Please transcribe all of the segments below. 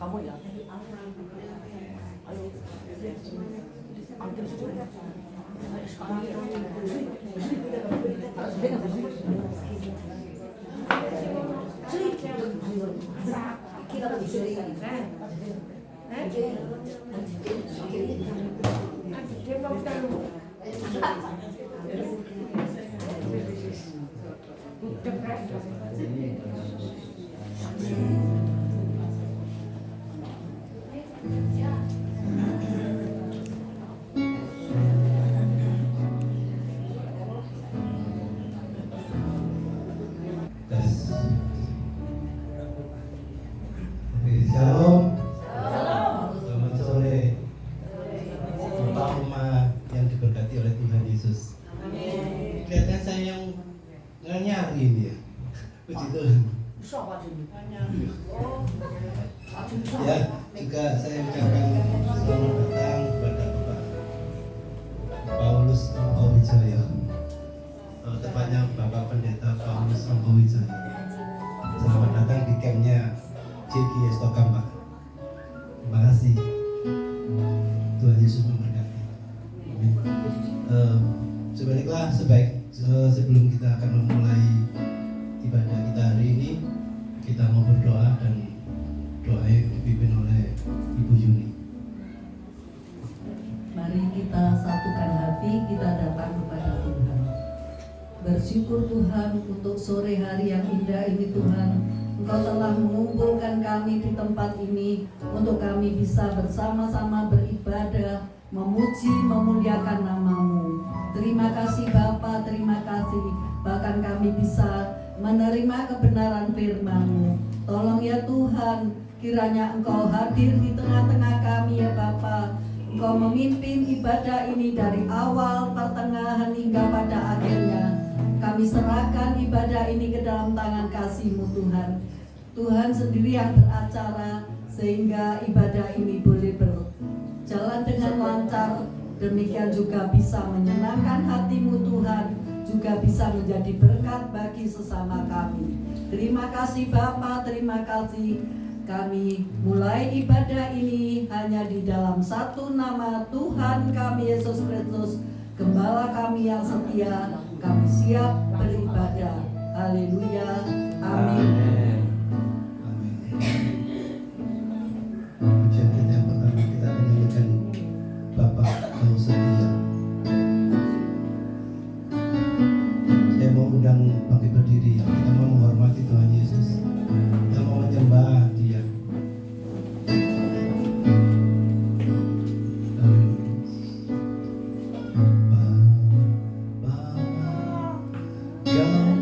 Kamu ya? Ayo. Ambil semuanya. Shalom. Selamat sore. Bapak rumah yang diberkati oleh Tuhan Yesus. Kelihatan saya yang nyari ini ya. Puji Tuhan. Ya, juga saya ucapkan selamat datang kepada Bapak Paulus Angkowijaya. Tepatnya Bapak Pendeta Paulus Angkowijaya. Selamat datang di campnya JGS Tokam, Pak. Terima kasih. Tuhan Yesus memberkati. Amin. Sebelum kita akan memulai ibadah kita hari ini, kita mau berdoa dan doa yang dipimpin oleh Ibu Yuni. Mari kita satukan hati, kita datang kepada Tuhan. Bersyukur Tuhan untuk sore hari yang indah ini Tuhan. Engkau telah mengumpulkan kami di tempat ini untuk kami bisa bersama-sama beribadah, memuji, memuliakan nama-Mu. Terima kasih Bapa, terima kasih. Bahkan kami bisa menerima kebenaran firman-Mu. Tolong ya Tuhan, kiranya Engkau hadir di tengah-tengah kami ya Bapa. Engkau memimpin ibadah ini dari awal, pertengahan hingga pada akhirnya. Kami serahkan ibadah ini ke dalam tangan kasih-Mu Tuhan. Tuhan sendiri yang beracara sehingga ibadah ini boleh berjalan dengan lancar. Demikian juga bisa menyenangkan hati-Mu Tuhan, juga bisa menjadi berkat bagi sesama kami. Terima kasih Bapa, terima kasih. Kami mulai ibadah ini hanya di dalam satu nama Tuhan kami Yesus Kristus, Gembala kami yang setia. Kami siap beribadah. Haleluya. Amin. Pujian kita yang pertama kita menyanyikan Bapak Kau Setia. Saya mau undang bangkit berdiri. Kita mau menghormati Tuhan Yesus. Kita mau menyembah Dia. Bapak, Kau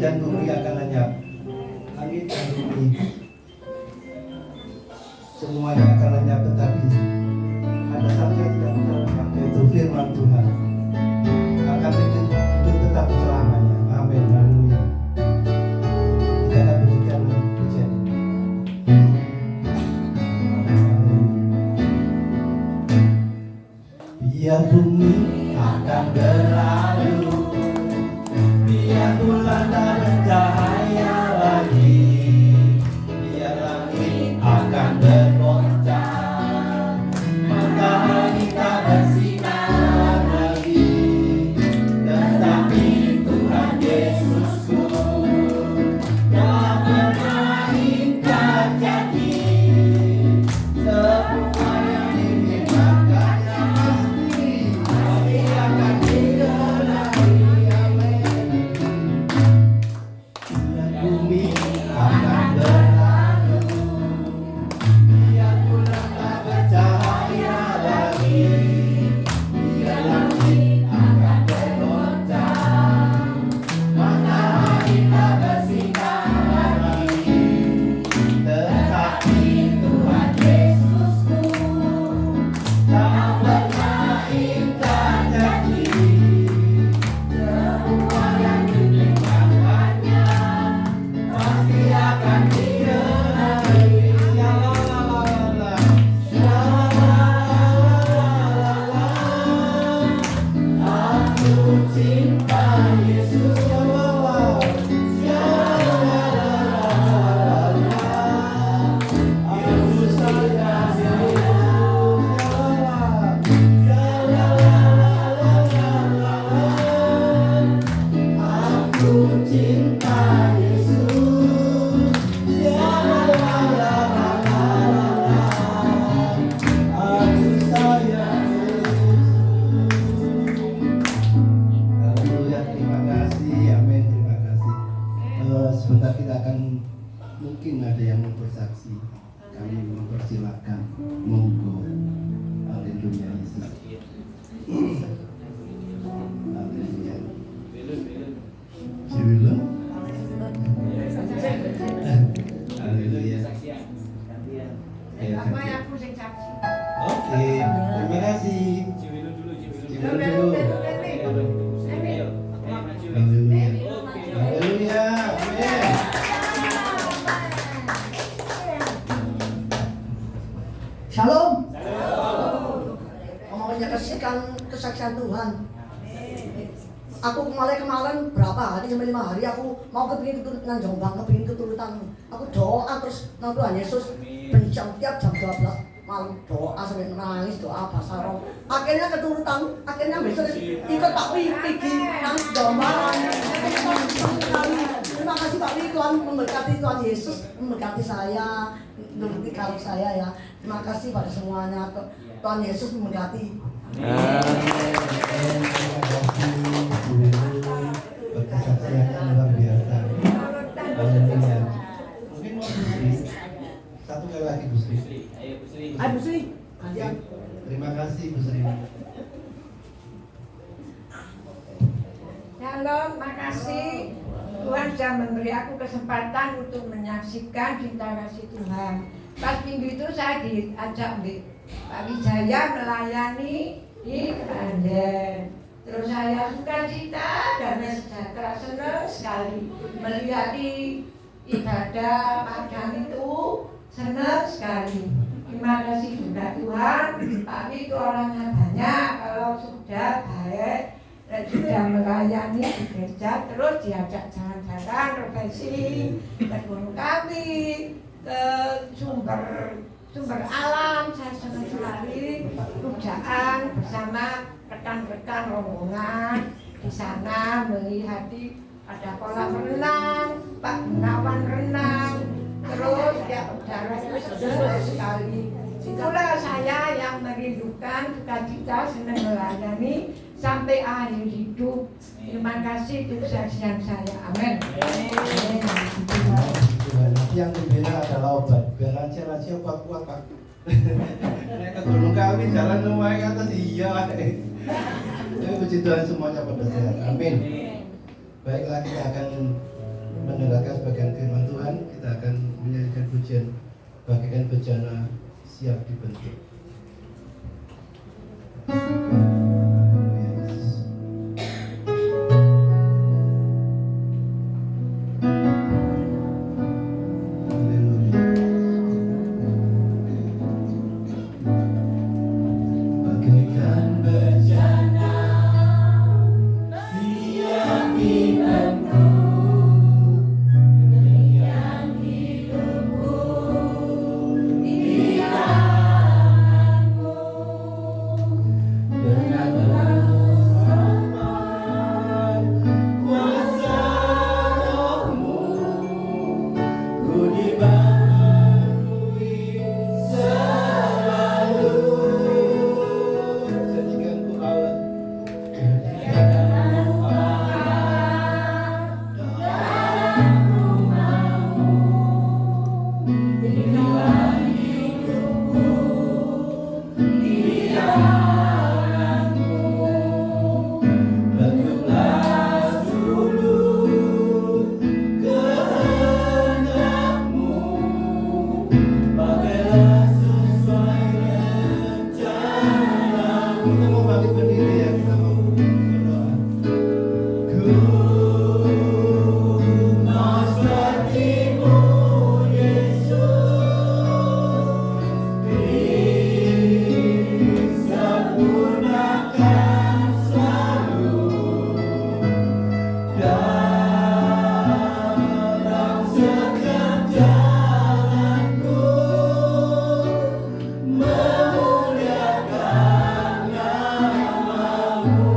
dan bumi akan lenyap, langit dan bumi semuanya akan lenyap, tetapi ada satu yang tidak bisa lenyap, yaitu firman Tuhan akan hidup tetap selamanya. Amin. Haleluya. Kita akan berikan pujian ini. Biar bumi akan berlalu, biar bulan tak bercahaya lagi, biar langit akan bergoncang, matahari tak bersinar lagi, tetapi Tuhan Yesusku tak pernah ingkar janji. Semua yang dimintakannya pasti akan digenapi. Amin. Biar bumi akan berlalu, biar bulan tak bercahaya lagi, biar langit akan bergoncang, matahari tak bersinar lagi, tetapi Tuhan Yesusku tak pernah ingkar janji. Semua yang dipikirkannya pasti akan digenapi. Shalala, shalala, aku cinta Yesus. Shalala, shalala, aku sayang Yesus. Aku cinta Yesus. Aku sayang Yesus. Haleluya, terima kasih. Amin, terima kasih. Sebentar kita akan, mungkin ada yang mau bersaksi. Kami mempersilakan. Monggo. Haleluya Yesus. Haleluya. Sebelum. Haleluya. Apa yang aku sing saksi? Oke, terima kasih. Ciwilun dulu. Haleluya. Haleluya. Amin. Shalom. Mau menyaksikan kesaksian Tuhan. Aku kemarin berapa hari sampai 5 hari aku mau kepingin keturutan Jombang, kepingin keturutan. Aku doa terus nang Tuhan Yesus bencang tiap jam 12 malam doa sampai nangis, doa bahasa roh. Akhirnya keturutan, akhirnya besok ikut Pak Wi pergi nang Jombang. Terima kasih Pak Wi, Tuhan memberkati, Tuhan Yesus memberkati saya, memberkati kalau saya ya. Terima kasih pada semuanya, Tuhan Yesus memberkati. Berkesaksian yang luar biasa. Haleluya. Mungkin mau Bu Sri. Satu kali lagi Bu Sri. Ayo Bu Sri, kalian. Terima kasih Bu Sri. Shalom, makasih Tuhan sudah memberi aku kesempatan untuk menyaksikan cinta kasih Tuhan. Pas minggu itu saya diajak Pak Wijaya melayani di Banten. Terus saya sukacita dan sejahtera, senang sekali melihat di ibadah padang itu, senang sekali. Terima kasih juga Tuhan. Pak Wi itu orangnya banyak, kalau sudah baik dan sudah melayani di gereja, terus diajak jalan-jalan refleksi ke gunung kami, ke sumber alam. Saya senang sekali rujaan bersama rekan-rekan rombongan di sana, melihat ada kolam renang, Pak Gunawan renang, terus ya udara itu segar sekali. Itulah saya yang merindukan sukacita, senang melayani sampai akhir hidup. Terima kasih untuk kesaksian saya. Amin. Yang dibela adalah obat. Biar lansia kuat-kuat Pak. Naik ke gunung kami jalan lumayan ke atas iya. Tapi puji Tuhan semuanya pada sehat. Amin. Baiklah, kita akan mendengarkan sebagian firman Tuhan, kita akan menyanyikan pujian bagaikan bejana siap dibentuk. Memuliakan namamu.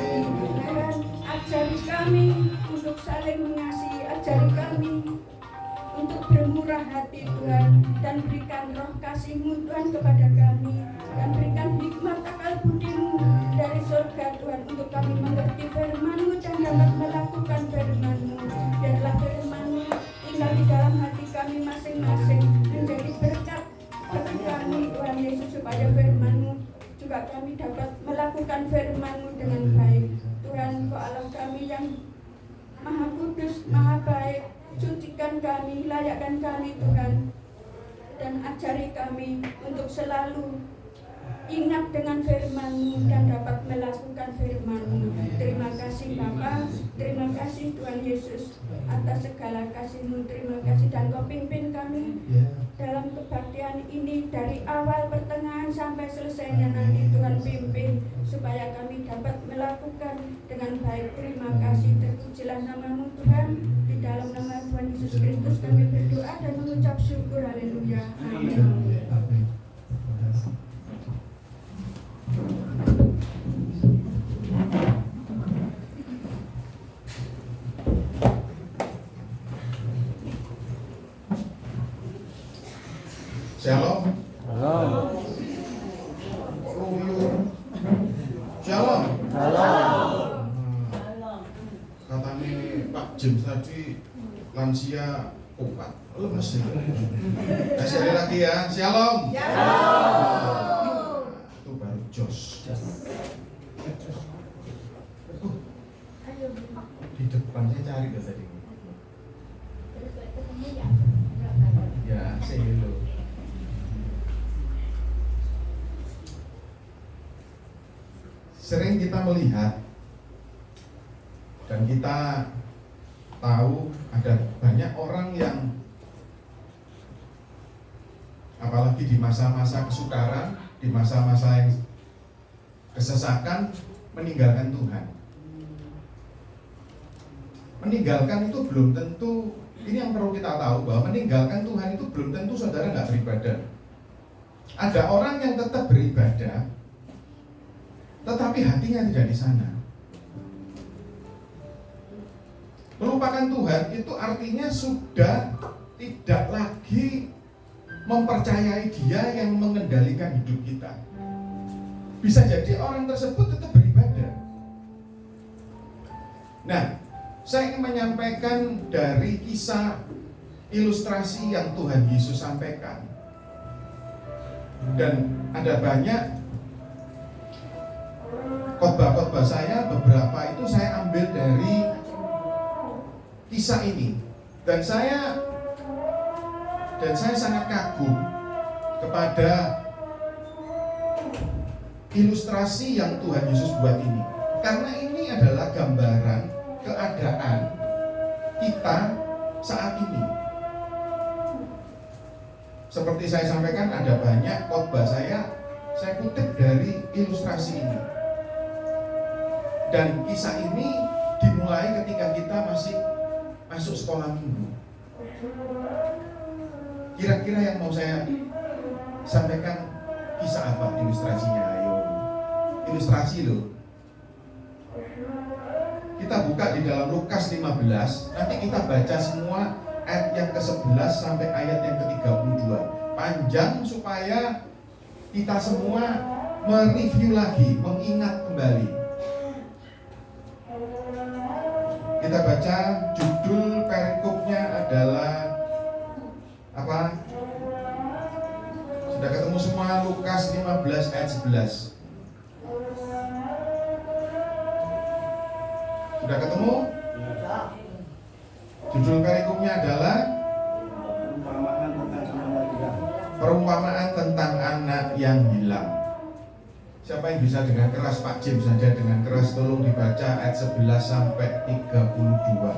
Tuhan, ajari kami untuk saling mengasihi, ajari kami untuk bermurah hati Tuhan, dan berikan roh kasih-Mu Tuhan kepada kami, dan berikan hikmat akal budi-Mu dari surga Tuhan, untuk kami mengerti firman-Mu dan dapat melakukan firman-Mu. Biarlah firman-Mu tinggal di dalam hati kami masing-masing, menjadi berkat bagi kami Tuhan Yesus, supaya firman-Mu juga kami dapat melakukan firman-Mu dengan baik. Tuhan, Engkau Allah kami yang Maha Kudus, Maha Baik, sucikan kami, layakkan kami Tuhan, dan ajari kami untuk selalu ingat dengan firman-Mu dan dapat melakukan firman-Mu. Terima kasih Bapa, terima kasih Tuhan Yesus atas segala kasih-Mu, terima kasih, dan Kau pimpin kami dalam kebaktian ini dari awal, pertengahan sampai selesainya nanti. Tuhan pimpin supaya kami dapat melakukan dengan baik. Terima kasih, terpujilah nama-Mu Tuhan. Di dalam nama Tuhan Yesus Kristus kami berdoa dan mengucap syukur. Haleluya. Amin. Shalom. Shalom. Katanya Pak James tadi lansia kuat, lemes. Sekali lagi ya, shalom. Itu baru jos. Di depan saya cari dari tadi. Ya, say hello. Sering kita melihat dan kita tahu ada banyak orang yang apalagi di masa-masa kesukaran, di masa-masa yang kesesakan, meninggalkan Tuhan. Meninggalkan itu belum tentu, ini yang perlu kita tahu, bahwa meninggalkan Tuhan itu belum tentu saudara nggak beribadah. Ada orang yang tetap beribadah, tetapi hatinya tidak di sana. Melupakan Tuhan itu artinya sudah tidak lagi mempercayai Dia yang mengendalikan hidup kita. Bisa jadi orang tersebut tetap beribadah. Nah, saya ingin menyampaikan dari kisah ilustrasi yang Tuhan Yesus sampaikan. Dan ada banyak khotbah-khotbah saya, beberapa itu saya ambil dari kisah ini, dan saya sangat kagum kepada ilustrasi yang Tuhan Yesus buat ini, karena ini adalah gambaran keadaan kita saat ini. Seperti saya sampaikan, ada banyak khotbah saya kutip dari ilustrasi ini. Dan kisah ini dimulai ketika kita masih masuk sekolah minggu. Kira-kira yang mau saya sampaikan kisah apa ilustrasinya? Ayo, ilustrasi loh. Kita buka di dalam Lukas 15. Nanti kita baca semua ayat yang ke-11 sampai ayat yang ke-32. Panjang supaya kita semua mereview lagi, mengingat kembali. Kita baca, judul perikopnya adalah apa? Sudah ketemu semua? Lukas 15 ayat 11. Sudah ketemu? Judul perikopnya adalah perumpamaan tentang anak yang hilang. Siapa yang bisa dengan keras, Pak Jim saja dengan keras, tolong dibaca ayat 11 sampai 32.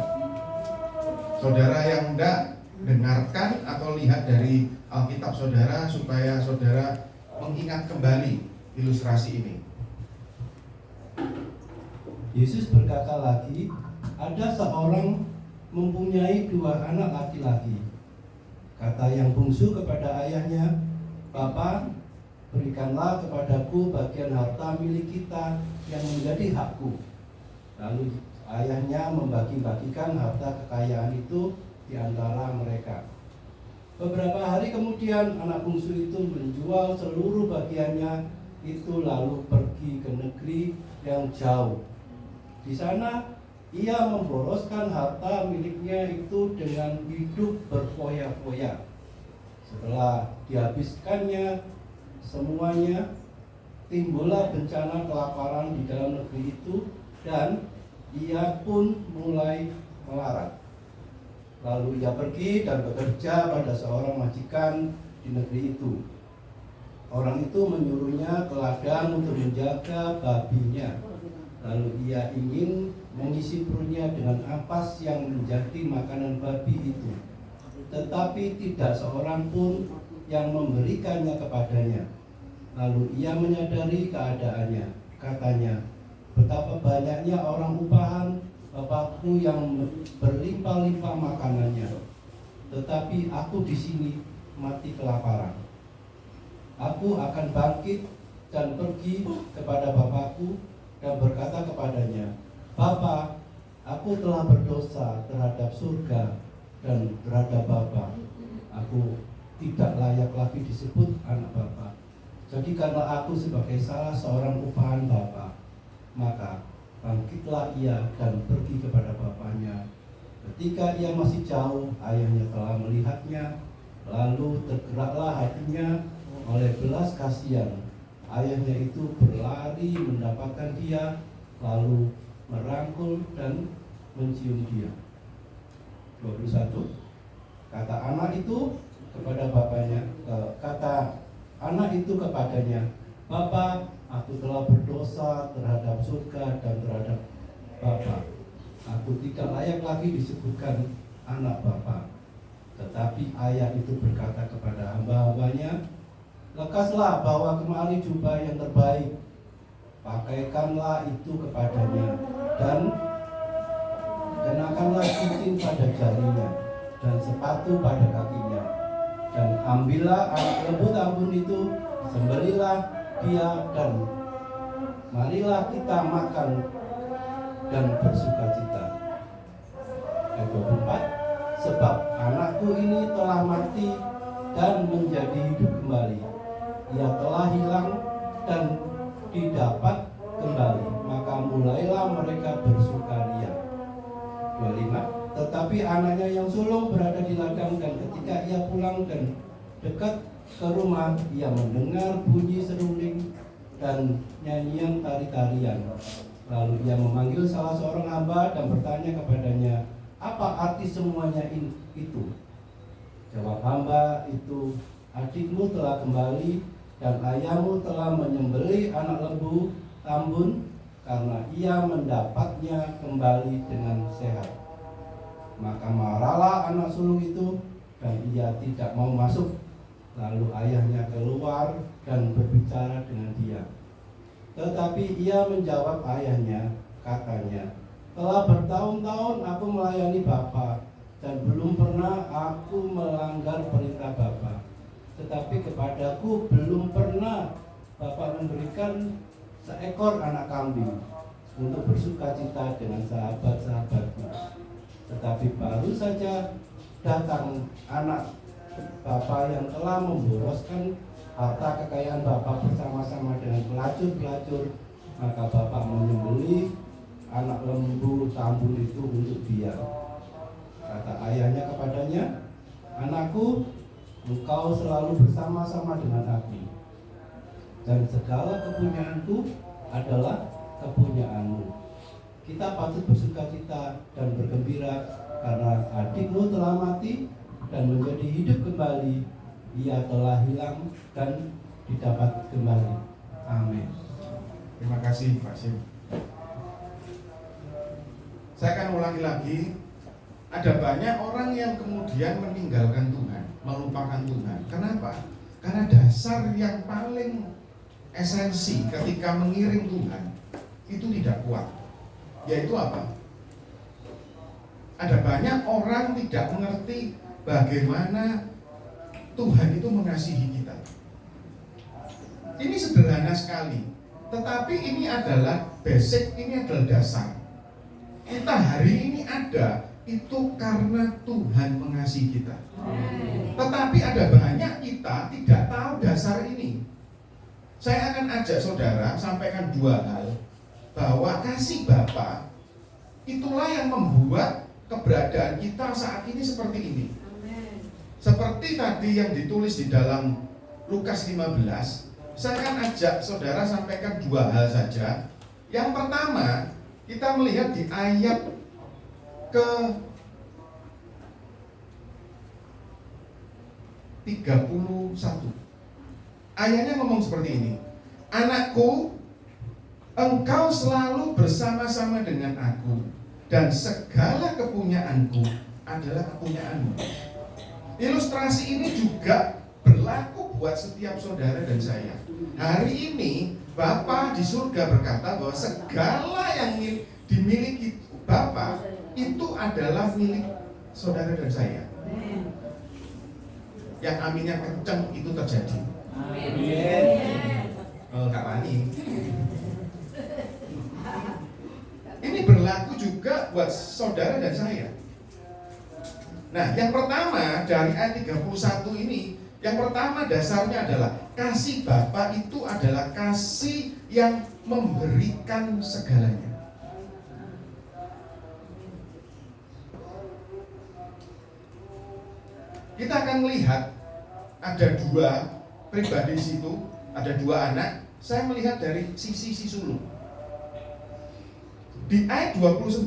Saudara yang enggak dengarkan atau lihat dari Alkitab saudara, supaya saudara mengingat kembali ilustrasi ini. Yesus berkata lagi, ada seorang mempunyai 2 anak laki-laki. Kata yang bungsu kepada ayahnya, "Bapa, berikanlah kepadaku bagian harta milik kita yang menjadi hakku." Lalu ayahnya membagi-bagikan harta kekayaan itu di antara mereka. Beberapa hari kemudian anak bungsu itu menjual seluruh bagiannya itu lalu pergi ke negeri yang jauh. Di sana ia memboroskan harta miliknya itu dengan hidup berfoya-foya. Setelah dihabiskannya semuanya, timbullah bencana kelaparan di dalam negeri itu dan ia pun mulai melarat. Lalu ia pergi dan bekerja pada seorang majikan di negeri itu. Orang itu menyuruhnya ke ladang untuk menjaga babinya. Lalu ia ingin mengisi perutnya dengan ampas yang menjadi makanan babi itu. Tetapi tidak seorang pun yang memberikannya kepadanya. Lalu ia menyadari keadaannya. Katanya, betapa banyaknya orang upahan Bapakku yang berlimpah-limpah makanannya, tetapi aku di sini mati kelaparan. Aku akan bangkit dan pergi kepada Bapakku dan berkata kepadanya, Bapa, aku telah berdosa terhadap surga dan terhadap Bapa. Aku tidak layak lagi disebut anak Bapa. Jadi karena aku sebagai salah seorang upahan Bapa, maka bangkitlah ia dan pergi kepada bapaknya. Ketika ia masih jauh, ayahnya telah melihatnya, lalu tergeraklah hatinya oleh belas kasihan. Ayahnya itu berlari mendapatkan dia, lalu merangkul dan mencium dia. 21. Kata anak itu kepada bapaknya, Bapa, aku telah berdosa terhadap surga dan terhadap Bapa. Aku tidak layak lagi disebutkan anak Bapa. Tetapi ayah itu berkata kepada hamba-hambanya, lekaslah bawa kemari jubah yang terbaik, pakaikanlah itu kepadanya, dan kenakanlah cincin pada jarinya, dan sepatu pada kakinya. Dan ambillah anak lembu tambun itu, sembelilah dia, dan marilah kita makan dan bersukacita. Ayat 24, sebab anakku ini telah mati dan menjadi hidup kembali. Ia telah hilang dan didapat kembali, maka mulailah mereka bersukaria. 25, tetapi anaknya yang sulung berada di ladang, dan ketika ia pulang dan dekat ke rumah, ia mendengar bunyi serunding dan nyanyian tari-tarian. Lalu ia memanggil salah seorang hamba dan bertanya kepadanya, apa arti semuanya itu? Jawab hamba itu, adikmu telah kembali dan ayahmu telah menyembelih anak lembu tambun karena ia mendapatnya kembali dengan sehat. Maka marahlah anak sulung itu dan ia tidak mau masuk. Lalu ayahnya keluar dan berbicara dengan dia. Tetapi ia menjawab ayahnya, katanya, telah bertahun-tahun aku melayani Bapa dan belum pernah aku melanggar perintah Bapa. Tetapi kepadaku belum pernah Bapa memberikan seekor anak kambing untuk bersukacita dengan sahabat-sahabatku. Tetapi baru saja datang anak Bapa yang telah memboroskan harta kekayaan Bapa bersama-sama dengan pelacur-pelacur, maka Bapa menyembelih anak lembu tambun itu untuk dia. Kata ayahnya kepadanya, anakku, engkau selalu bersama-sama dengan aku, dan segala kepunyaanku adalah kepunyaanmu. Kita patut bersukacita dan bergembira karena adikmu telah mati dan menjadi hidup kembali, ia telah hilang dan didapat kembali. Amin. Terima kasih Pak Sim. Saya akan ulangi lagi. Ada banyak orang yang kemudian meninggalkan Tuhan, melupakan Tuhan. Kenapa? Karena dasar yang paling esensi ketika mengiring Tuhan itu tidak kuat. Yaitu apa? Ada banyak orang tidak mengerti bagaimana Tuhan itu mengasihi kita. Ini sederhana sekali, tetapi ini adalah basic, ini adalah dasar. hari ini ada, itu karena Tuhan mengasihi kita. Tetapi ada banyak kita tidak tahu dasar ini. Saya akan ajak saudara sampaikan dua hal, bahwa kasih Bapa itulah yang membuat keberadaan kita saat ini seperti ini. Seperti tadi yang ditulis di dalam Lukas 15, saya akan ajak saudara sampaikan dua hal saja. Yang pertama, kita melihat di ayat ke 31. Ayatnya ngomong seperti ini. Anakku, engkau selalu bersama-sama dengan aku, dan segala kepunyaanku adalah kepunyaanmu. Ilustrasi ini juga berlaku buat setiap saudara dan saya. Hari ini Bapa di surga berkata bahwa segala yang dimiliki Bapa itu adalah milik saudara dan saya. Yang aminnya kenceng itu terjadi. Oh, Kak Wani. Ini berlaku juga buat saudara dan saya. Nah, yang pertama dari ayat 31 ini, yang pertama dasarnya adalah kasih Bapa itu adalah kasih yang memberikan segalanya. Kita akan melihat ada dua pribadi di situ, ada dua anak. Saya melihat dari sisi si sulung. Di ayat 29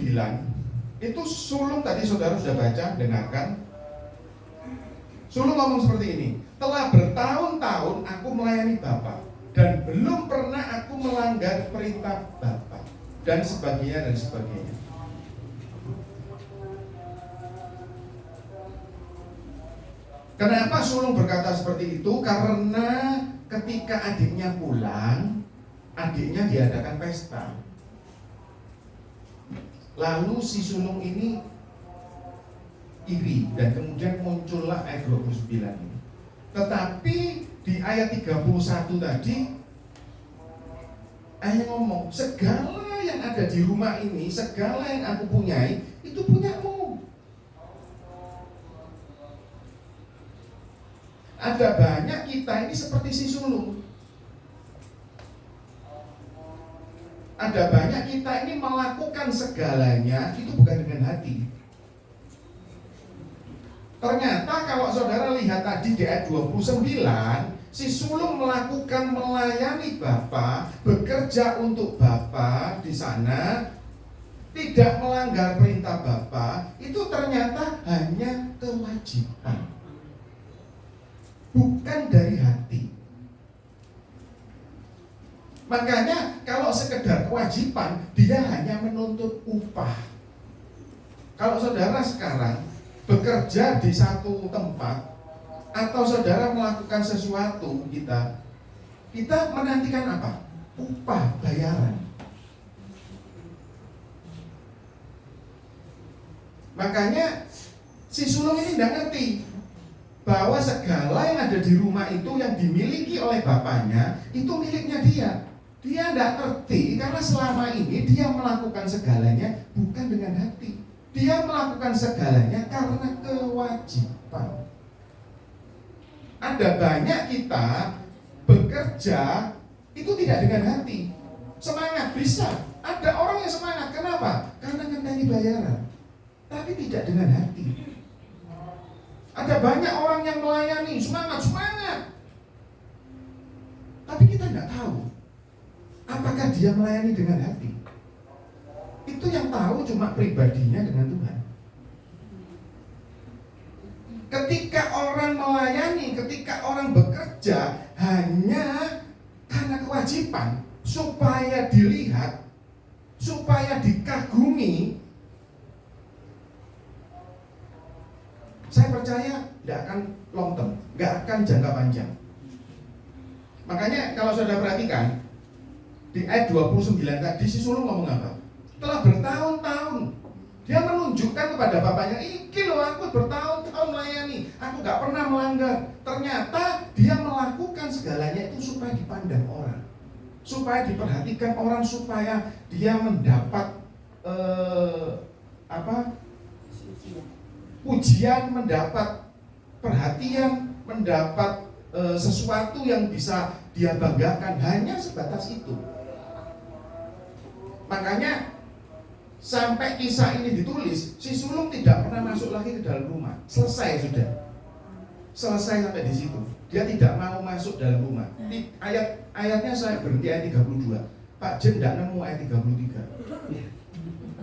itu sulung tadi saudara sudah baca, dengarkan. Sulung ngomong seperti ini, telah bertahun-tahun aku melayani Bapa dan belum pernah aku melanggar perintah Bapa, dan sebagainya dan sebagainya. Kenapa sulung berkata seperti itu? Karena ketika adiknya pulang, adiknya diadakan pesta. Lalu si sulung ini iri dan kemudian muncullah ayat 29 ini. Tetapi di ayat 31 tadi ayat ngomong, segala yang ada di rumah ini, segala yang aku punyai, itu punyamu. Ada banyak kita ini seperti si sulung. Ada banyak kita ini melakukan segalanya itu bukan dengan hati. Ternyata kalau saudara lihat tadi di ayat 29, si sulung melakukan melayani Bapa, bekerja untuk Bapa di sana, tidak melanggar perintah Bapa, itu ternyata hanya kewajiban, bukan dari hati. Makanya kalau sekedar kewajiban, dia hanya menuntut upah. Kalau saudara sekarang bekerja di satu tempat, atau saudara melakukan sesuatu, kita menantikan apa? Upah, bayaran. Makanya si sulung ini tidak ngerti bahwa segala yang ada di rumah itu yang dimiliki oleh bapaknya itu miliknya dia. Dia tidak ngerti karena selama ini dia melakukan segalanya bukan dengan hati. Dia melakukan segalanya karena kewajiban. Ada banyak kita bekerja itu tidak dengan hati. Semangat bisa. Ada orang yang semangat. Kenapa? Karena ngenteni bayaran. Tapi tidak dengan hati. Ada banyak orang yang melayani, semangat. Tapi kita tidak tahu apakah dia melayani dengan hati. Itu yang tahu cuma pribadinya dengan Tuhan. Ketika orang melayani, ketika orang bekerja hanya karena kewajiban, supaya dilihat, supaya dikagumi, saya percaya tidak akan long term, tidak akan jangka panjang. Makanya kalau saudara perhatikan di ayat 29 tadi si sulung ngomong apa? Telah bertahun-tahun dia menunjukkan kepada bapaknya, iki loh aku bertahun-tahun melayani, aku gak pernah melanggar. Ternyata dia melakukan segalanya itu supaya dipandang orang, supaya diperhatikan orang, supaya dia mendapat pujian, mendapat perhatian, mendapat sesuatu yang bisa dia banggakan, hanya sebatas itu. Makanya sampai kisah ini ditulis, si sulung tidak pernah masuk lagi ke dalam rumah. Selesai sudah. Selesai sampai di situ. Dia tidak mau masuk dalam rumah. Ayatnya saya berhenti ayat 32. Pak Jen tidak nemu ayat 33.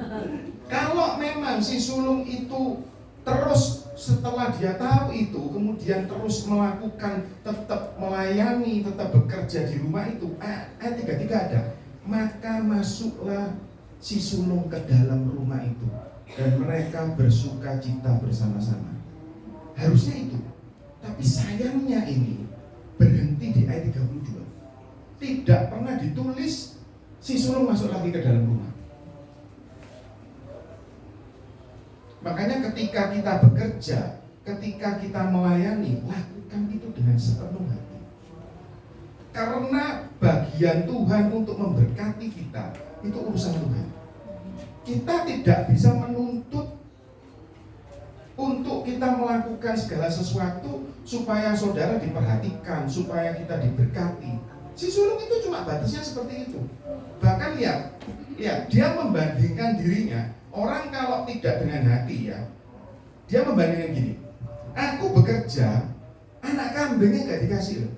Kalau memang si sulung itu terus setelah dia tahu itu, kemudian terus melakukan, tetap melayani, tetap bekerja di rumah itu, ayat 33 ada. Maka masuklah si sulung ke dalam rumah itu, dan mereka bersuka cita bersama-sama. Harusnya itu. Tapi sayangnya ini berhenti di ayat 32. Tidak pernah ditulis si sulung masuk lagi ke dalam rumah. Makanya ketika kita bekerja, ketika kita melayani, lakukan itu dengan sepenuh hati. Karena bagian Tuhan untuk memberkati kita, itu urusan Tuhan. Kita tidak bisa menuntut untuk kita melakukan segala sesuatu supaya saudara diperhatikan, supaya kita diberkati. Si sulung itu cuma batasnya seperti itu. Bahkan lihat, dia membandingkan dirinya. Orang kalau tidak dengan hati ya, dia membandingkan gini. Aku bekerja, anak kambingnya gak dikasih loh.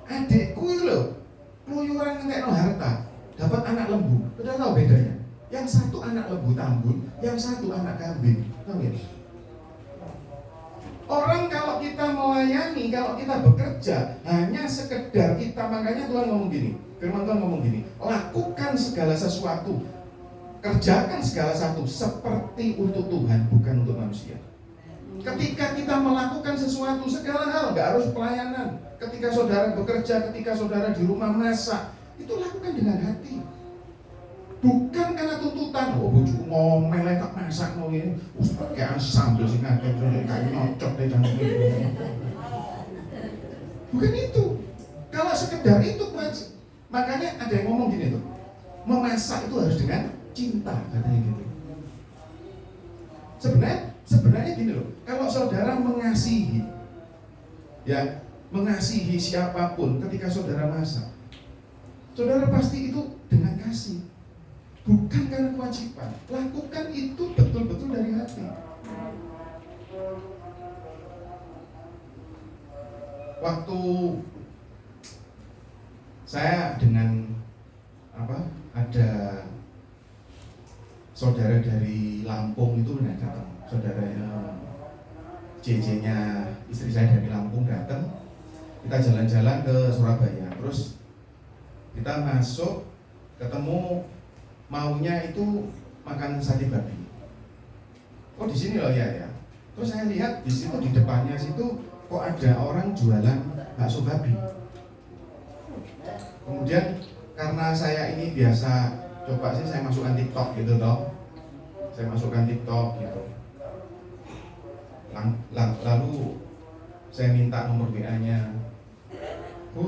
Adikku itu loh, keluyuran ngentekno harta, dapat anak lembu. Udah tahu bedanya? Yang satu anak lembu tambun, yang satu anak kambing. Tahu ya? Orang kalau kita melayani, kalau kita bekerja, hanya sekedar kita, makanya Tuhan ngomong gini, firman Tuhan ngomong gini, lakukan segala sesuatu, kerjakan segala sesuatu seperti untuk Tuhan, bukan untuk manusia. Ketika kita melakukan sesuatu, segala hal, gak harus pelayanan. Ketika saudara bekerja, ketika saudara di rumah masak, itu lakukan dengan hati. Bukan karena tuntutan, oh bojoku ngomel tak masak mau ini, pakai sambel sing akeh kayak nyocok deh jangan gitu. Bukan itu. Kalau sekedar itu makanya ada yang ngomong gini tuh. Memasak itu harus dengan cinta katanya gitu. Sebenarnya gini loh. Kalau saudara mengasihi, ya mengasihi siapapun ketika saudara masak, saudara pasti itu dengan kasih. Bukan karena kewajiban. Lakukan itu betul-betul dari hati. Waktu saya dengan ada saudara dari Lampung itu datang. Saudaranya JJ-nya istri saya dari Lampung datang. Kita jalan-jalan ke Surabaya. Terus kita masuk, ketemu, maunya itu makan sate babi. Oh di sini loh ya. Terus saya lihat di situ di depannya situ kok ada orang jualan bakso babi. Kemudian karena saya ini biasa coba sih saya masukkan TikTok gitu toh. Saya masukkan TikTok gitu. Lalu saya minta nomor WA-nya.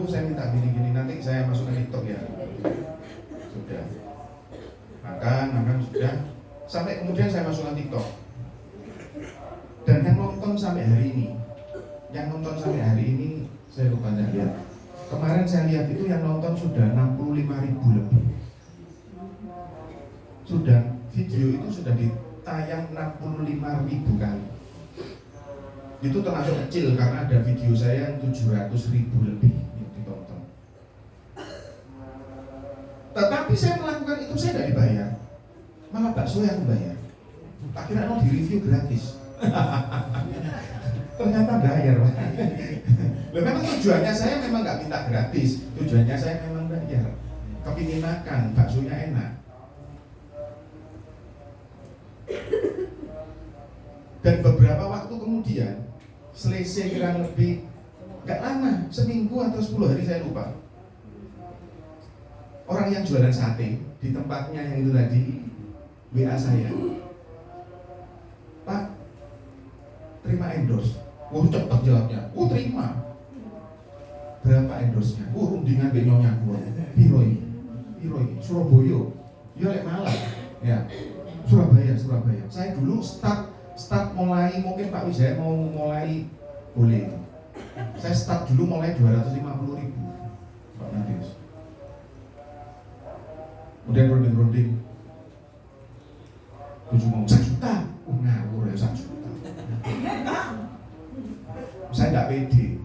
Saya minta gini-gini, nanti saya masukkan TikTok ya. Sudah. Makan sudah. Sampai kemudian saya masukkan TikTok. Dan yang nonton sampai hari ini, saya lupa lihat. Kemarin saya lihat itu yang nonton sudah 65.000 lebih. Video itu sudah ditayang 65.000 kali. Itu termasuk kecil karena ada video saya yang 700.000 lebih yang ditonton. Tetapi saya melakukan itu saya tidak dibayar, malah bakso yang membayar. Tak kira mau di-review gratis. Ternyata bayar. Loh, memang tujuannya saya memang nggak minta gratis, tujuannya saya memang bayar. Kepingin makan, baksonya enak. Dan beberapa waktu kemudian, selisih kurang lebih nggak lama, seminggu atau 10 hari saya lupa. Orang yang jualan sate di tempatnya yang itu tadi WA saya, Pak, terima endorse. Cepat jawabnya. Terima. Berapa endorse-nya? Rundingan be nyonya gua. Piroi, Surabaya. Ya lek Malang. Ya. Surabaya. Saya dulu start start mulai, mungkin Pak Wijaya mau mulai, boleh. Saya start dulu mulai 250.000 Pak Matius. Kemudian runding-runding 1 juta, ngawur ya 1 juta. Saya tidak pede.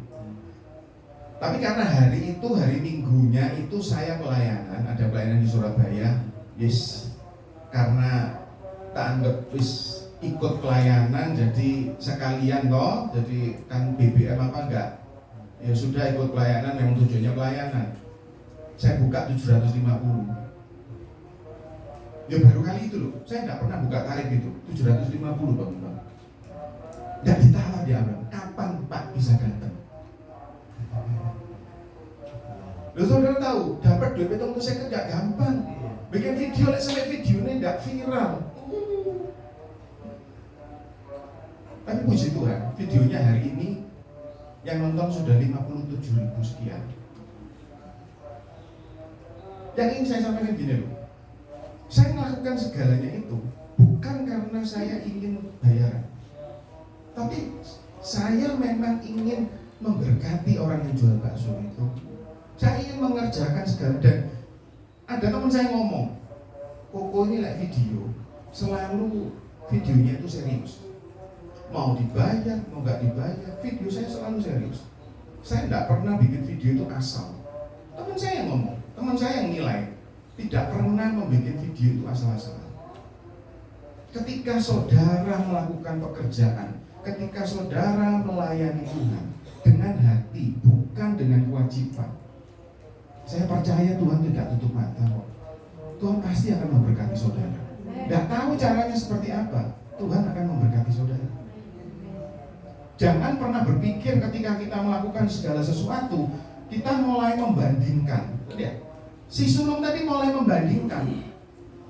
Tapi karena hari itu, hari Minggunya itu saya pelayanan, ada pelayanan di Surabaya. Yes, karena tak anggap ikut pelayanan, jadi sekalian toh, jadi kan BBM apa enggak? Ya sudah ikut pelayanan, memang tujuannya pelayanan. Saya buka 750. Ya baru kali itu loh, saya nggak pernah buka tarif itu 750 Bang. Dan ditawar dia Abang, kapan Pak bisa datang? Loh saudara tahu, dapat duit petung saya nggak gampang. Bikin video, sampai videonya nggak viral. Tapi puji Tuhan, videonya hari ini yang nonton sudah 57.000 sekian. Yang ingin saya sampaikan gini loh, saya melakukan segalanya itu bukan karena saya ingin bayaran, tapi saya memang ingin memberkati orang yang jual bakso itu. Saya ingin mengerjakan segala, dan ada teman saya ngomong, Koko ini like video, selalu videonya itu serius. Mau dibayar, mau nggak dibayar, video saya selalu serius. Saya nggak pernah bikin video itu asal. Teman saya yang ngomong, teman saya yang nilai, tidak pernah membuat video itu asal-asalan. Ketika saudara melakukan pekerjaan, ketika saudara melayani Tuhan dengan hati, bukan dengan kewajiban, saya percaya Tuhan tidak tutup mata kok. Tuhan pasti akan memberkati saudara. Nggak tahu caranya seperti apa, Tuhan akan memberkati saudara. Jangan pernah berpikir ketika kita melakukan segala sesuatu, kita mulai membandingkan. Lihat, si sulung tadi mulai membandingkan.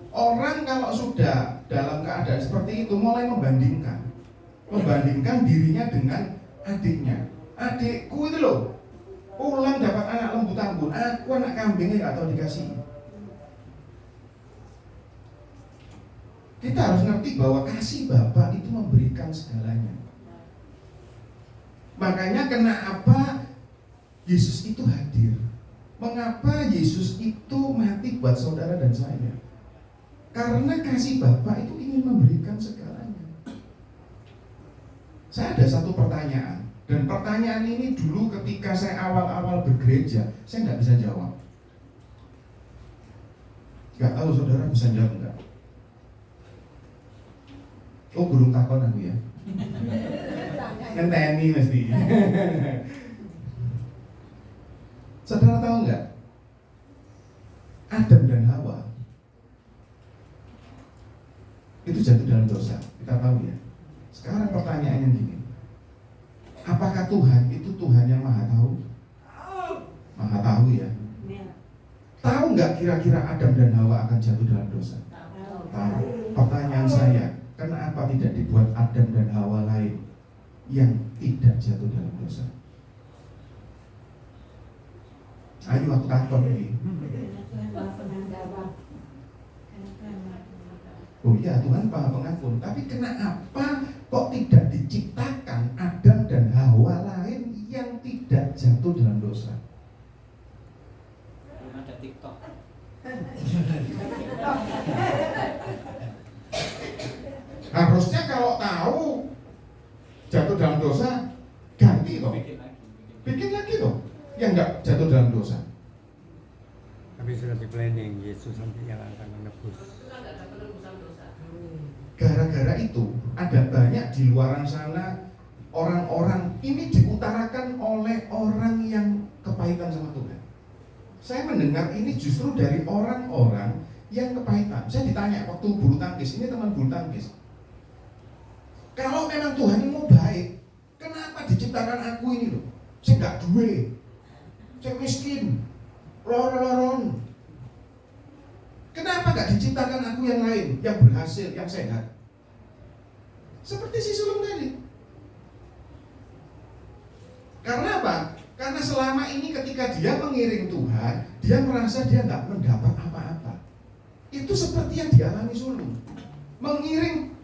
Orang kalau sudah dalam keadaan seperti itu mulai membandingkan. Membandingkan dirinya dengan adiknya. Adikku itu loh, pulang dapat anak lembu tambun, aku anak kambingnya nggak tahu dikasih. Kita harus ngerti bahwa kasih Bapa itu memberikan segalanya. Makanya kenapa Yesus itu hadir? Mengapa Yesus itu mati buat saudara dan saya? Karena kasih Bapa itu ingin memberikan segalanya. Saya ada satu pertanyaan, dan pertanyaan ini dulu ketika saya awal-awal bergereja, saya nggak bisa jawab. Nggak tahu saudara bisa jawab nggak? Oh, gurung takon aku ya. Ngenteni mesti. Saudara tahu nggak? Adam dan Hawa itu jatuh dalam dosa. Kita tahu ya. Sekarang pertanyaannya gini, apakah Tuhan itu Tuhan yang maha tahu? Maha tahu ya. Tahu nggak kira-kira Adam dan Hawa akan jatuh dalam dosa? Tahu. Pertanyaan saya, kenapa tidak dibuat Adam dan Hawa lain yang tidak jatuh dalam dosa? Ayo aku takut nih. Oh iya, Tuhan Maha Pengampun. Tapi kenapa kok tidak diciptakan Adam dan Hawa lain yang tidak jatuh dalam dosa? Belum ada TikTok. Harusnya kalau tahu jatuh dalam dosa, ganti toh. Bikin lagi toh yang nggak jatuh dalam dosa. Tapi sudah di planning Yesus nanti yang akan menebus. Gara-gara itu ada banyak di luaran sana orang-orang ini diutarakan oleh orang yang kepahitan sama Tuhan. Saya mendengar ini justru dari orang-orang yang kepahitan. Saya ditanya waktu bulu tangkis, ini teman bulu tangkis, kalau memang Tuhan ini mau baik, kenapa diciptakan aku ini loh? Saya nggak duwe, saya miskin, lor-loron. Kenapa gak diciptakan aku yang lain, yang berhasil, yang sehat? Seperti si sulung tadi. Karena apa? Karena selama ini ketika dia mengiring Tuhan, dia merasa dia gak mendapat apa-apa. Itu seperti yang dialami sulung. Mengiring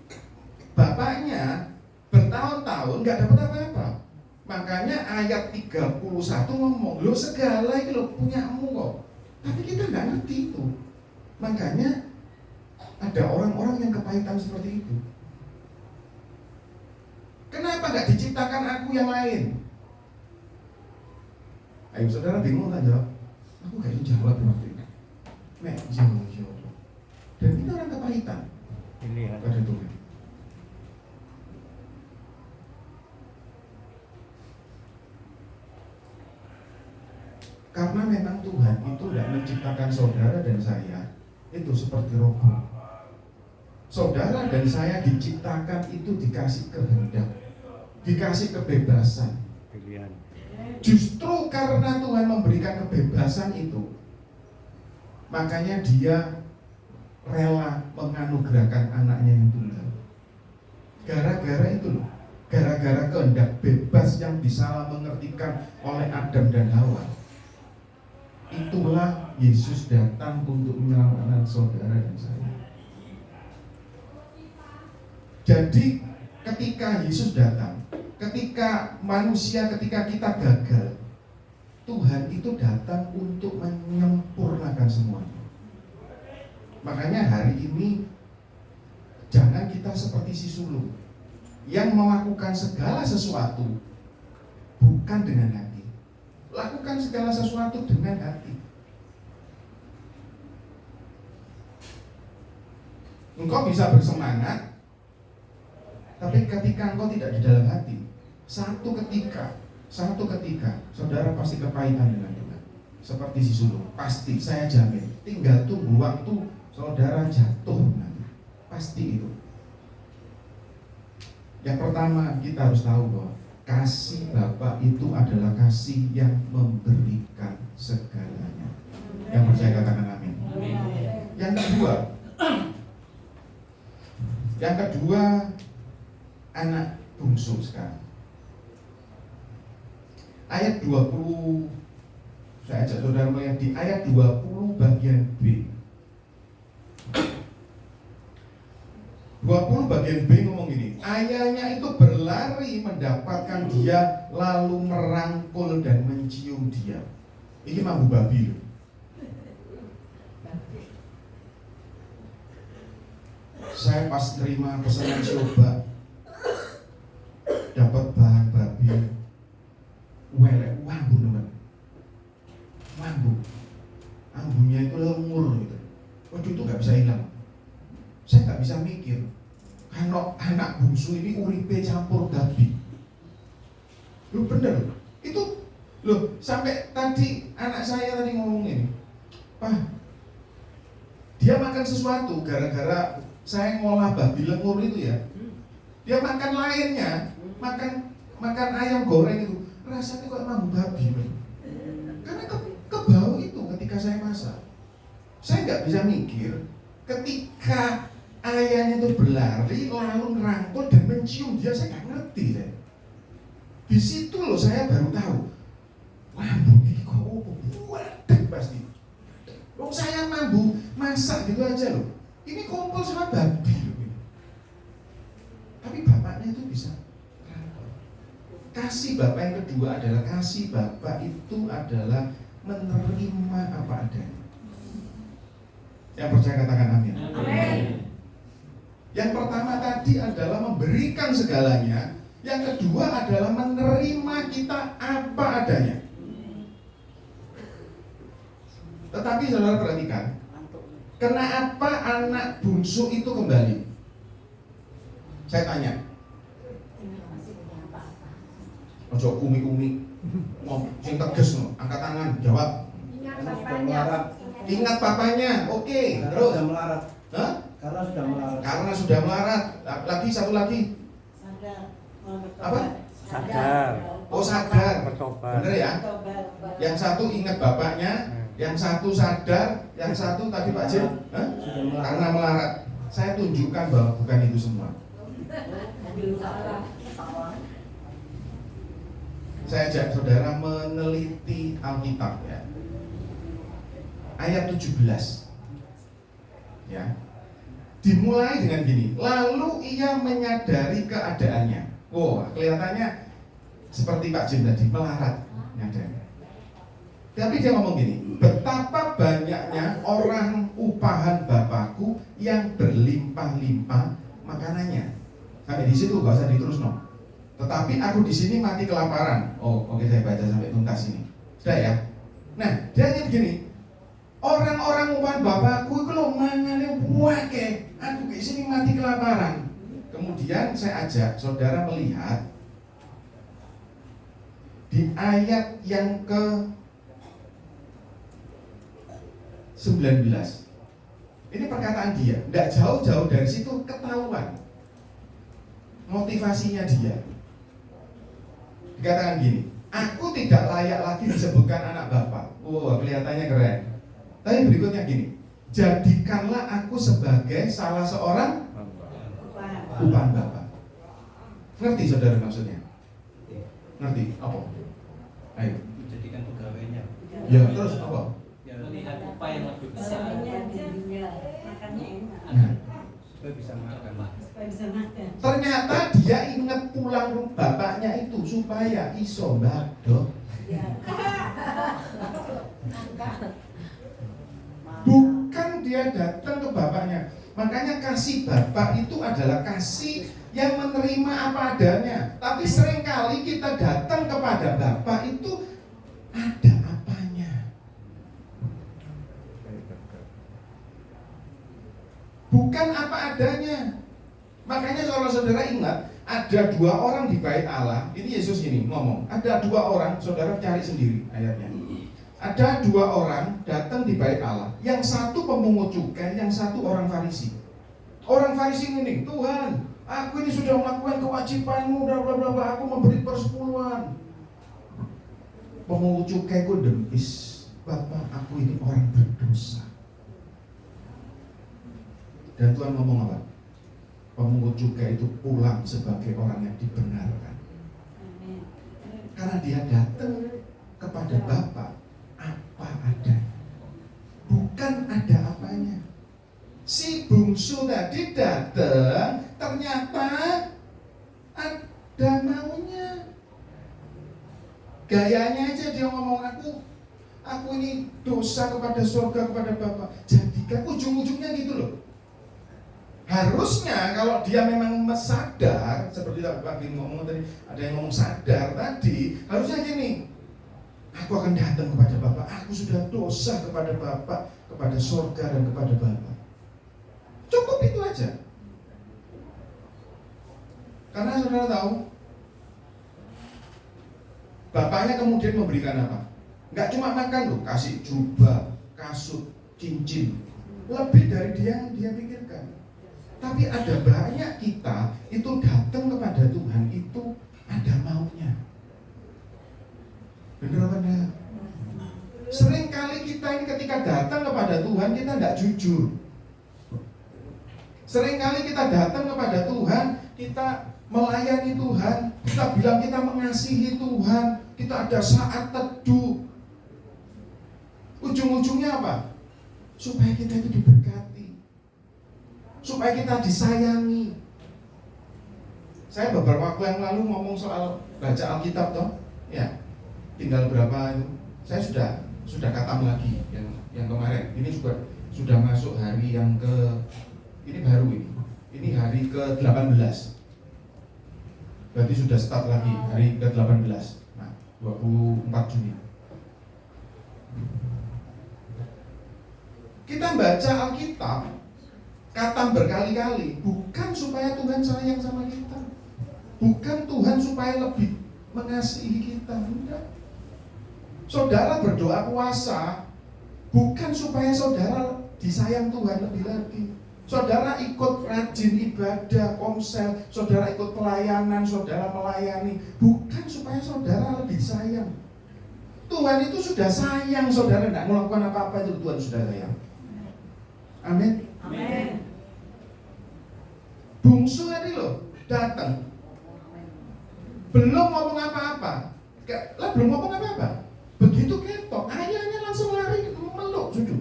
bapaknya bertahun-tahun nggak dapat apa-apa. Makanya ayat 31 ngomong, lo segala itu lo punyamu kok. Tapi kita nggak ngerti itu. Makanya ada orang-orang yang kepahitan seperti itu. Kenapa nggak diciptakan aku yang lain? Ayo saudara bingung kan jawab? Aku gak bisa jawab waktu itu. Nek jawab. Dan itu orang kepahitan. Pilihan. Pada Tuhan. Karena memang Tuhan itu tidak menciptakan saudara dan saya itu seperti robot. Saudara dan saya diciptakan itu dikasih kehendak, dikasih kebebasan. Pilihan. Justru karena Tuhan memberikan kebebasan itu, makanya Dia rela menganugerahkan anaknya yang tunggal. Gara-gara itu loh, gara-gara kehendak bebas yang disalah mengertikan oleh Adam dan Hawa. Itulah Yesus datang untuk menyelamatkan saudara dan saya. Jadi ketika Yesus datang, ketika kita gagal, Tuhan itu datang untuk menyempurnakan semuanya. Makanya hari ini jangan kita seperti si sulung yang melakukan segala sesuatu bukan dengan hati. Lakukan segala sesuatu dengan hati. Engkau bisa bersemangat, tapi ketika engkau tidak di dalam hati, satu ketika saudara pasti kepahitan dengan Tuhan. Seperti si sulung, pasti saya jamin. Tinggal tunggu waktu saudara jatuh nanti. Pasti itu. Yang pertama kita harus tahu bahwa kasih Bapa itu adalah kasih yang memberikan segalanya. Yang percaya katakan amin. Yang kedua anak bungsu sekarang. Ayat 20, saya ajak saudara melihat di ayat 20 bagian B. 20 bagian B ngomong gini, ayahnya itu berlari mendapatkan dia, lalu merangkul dan mencium dia. Ini mampu babi loh. Saya pas terima pesanan coba, dapat bahan babi, welek, wambu teman, wambu, ambunya itu lengur gitu. Waduh itu nggak bisa hilang. Saya nggak bisa mikir, kalau anak bungsu ini uripe campur babi. Lu bener, itu loh sampai tadi anak saya tadi ngomong ini, Pak, dia makan sesuatu gara-gara saya ngolah babi lengur itu ya. Dia makan lainnya, makan ayam goreng itu, rasanya kok emang babi. Karena kebau itu ketika saya masak. Saya nggak bisa mikir ketika ayahnya itu berlari lalu ngerangkul dan mencium dia, saya nggak ngerti ya. Di situ loh saya baru tahu, mambu ini kok buat pasti. Loh saya mambu masak gitu aja loh. Ini kompol sama babi loh. Tapi bapaknya itu bisa rangkul. Kasih Bapak yang kedua adalah kasih Bapak itu adalah menerima apa adanya. Yang percaya katakan amin. Amin. Yang pertama tadi adalah memberikan segalanya. Yang kedua adalah menerima kita apa adanya. Tetapi saudara perhatikan, kenapa anak bungsu itu kembali? Saya tanya. Ojo umi-umi, sing tegas no, angkat tangan, jawab. Ingat bapaknya. Ingat papanya, oke. Terus sudah melarat. Hah? Karena sudah melarat. Lagi satu lagi. Apa? Sadar. Oh sadar. Bertobat. Bener ya? Yang satu ingat bapaknya, yang satu sadar, yang satu tadi Pak Jim, karena melarat. Saya tunjukkan bahwa bukan itu semua. Saya ajak saudara meneliti Alkitab ya. Ayat 17. Ya. Dimulai dengan gini, lalu ia menyadari keadaannya. Wow, kelihatannya seperti Pak Jim tadi, melarat nyadari. Tapi dia ngomong gini, betapa banyaknya orang upahan Bapakku yang berlimpah-limpah makanannya. Sampai di situ gak usah diterus no. Tetapi aku di sini mati kelaparan. Oh, oke, saya baca sampai tuntas ini. Sudah ya. Nah, dia ingin gini, orang-orang upahan Bapakku itu lo mangane wake, aku di sini mati kelaparan. Kemudian saya ajak saudara melihat di ayat yang ke 19. Ini perkataan dia, tidak jauh-jauh dari situ ketahuan motivasinya dia. Dikatakan gini, aku tidak layak lagi disebutkan anak Bapak. Wow, kelihatannya keren. Tapi berikutnya gini, jadikanlah aku sebagai salah seorang upahan Bapak. Ngerti saudara maksudnya? Ngerti? Apa? Ayo. Jadikan pegawainya. Ya, terus apa? Ya, melihat apa yang lebih besar. Makannya enak. Nah, Supaya bisa makan. Supaya bisa makan. ternyata dia ingat pulang bapaknya itu supaya iso mbadok. Bukan dia datang ke bapaknya. Makanya kasih bapak itu adalah kasih yang menerima apa adanya. Tapi seringkali kita datang kepada bapak itu ada apanya. Bukan apa adanya. Makanya kalau saudara ingat, ada 2 orang di bait Allah. Ini Yesus ini ngomong, ada 2 orang, saudara cari sendiri ayatnya. Ada 2 orang datang di bait Allah. Yang satu pemungut cukai, yang satu orang Farisi. Orang Farisi ini, Tuhan, aku ini sudah melakukan kewajibanmu, bla bla bla, aku memberi persepuluhan. Pemungut cukai ku dempis, Bapak, aku ini orang berdosa. Dan Tuhan ngomong apa? Pemungut cukai itu pulang sebagai orang yang dibenarkan. Karena dia datang kepada Bapa apa adanya, bukan ada apanya. Si bungsu tadi datang, ternyata ada maunya. Gayanya aja dia ngomong, aku ini dosa kepada surga, kepada Bapa. Jadikan ujung-ujungnya gitu loh. Harusnya kalau dia memang sadar, seperti Pak Bin ngomong tadi, ada yang ngomong sadar tadi, harusnya gini, aku akan datang kepada Bapak, aku sudah dosa kepada Bapak, kepada surga dan kepada Bapak. Cukup itu aja. Karena saudara tahu, bapaknya kemudian memberikan apa? Enggak cuma makan loh, kasih jubah, kasut, cincin, lebih dari dia yang dia pikirkan. Tapi ada banyak kita itu datang kepada Tuhan itu ada maunya. Benar apa enggak? Seringkali kita ini ketika datang kepada Tuhan kita tidak jujur. Seringkali kita datang kepada Tuhan, kita melayani Tuhan, kita bilang kita mengasihi Tuhan, kita ada saat teduh. Ujung-ujungnya apa? Supaya kita itu diberkati, supaya kita disayangi. Saya beberapa waktu yang lalu ngomong soal baca Alkitab toh, ya, tinggal berapa itu, saya sudah katam lagi yang kemarin. Ini juga sudah masuk hari yang ini baru ini hari ke-18. Berarti sudah start lagi hari ke-18. Nah, 24 Juni. Kita baca Alkitab, katam berkali-kali, bukan supaya Tuhan sayang sama kita, bukan Tuhan supaya lebih mengasihi kita, enggak. Saudara berdoa puasa, bukan supaya saudara disayang Tuhan lebih lagi. Saudara ikut rajin ibadah, komsel, saudara ikut pelayanan, saudara melayani, bukan supaya saudara lebih sayang. Tuhan itu sudah sayang, saudara tidak melakukan apa-apa itu Tuhan sudah sayang. Amin. Amin. Bungsu tadi loh datang, belum ngomong apa-apa, belum ngomong apa-apa. Begitu ketok, ayahnya langsung lari meluk, jujur.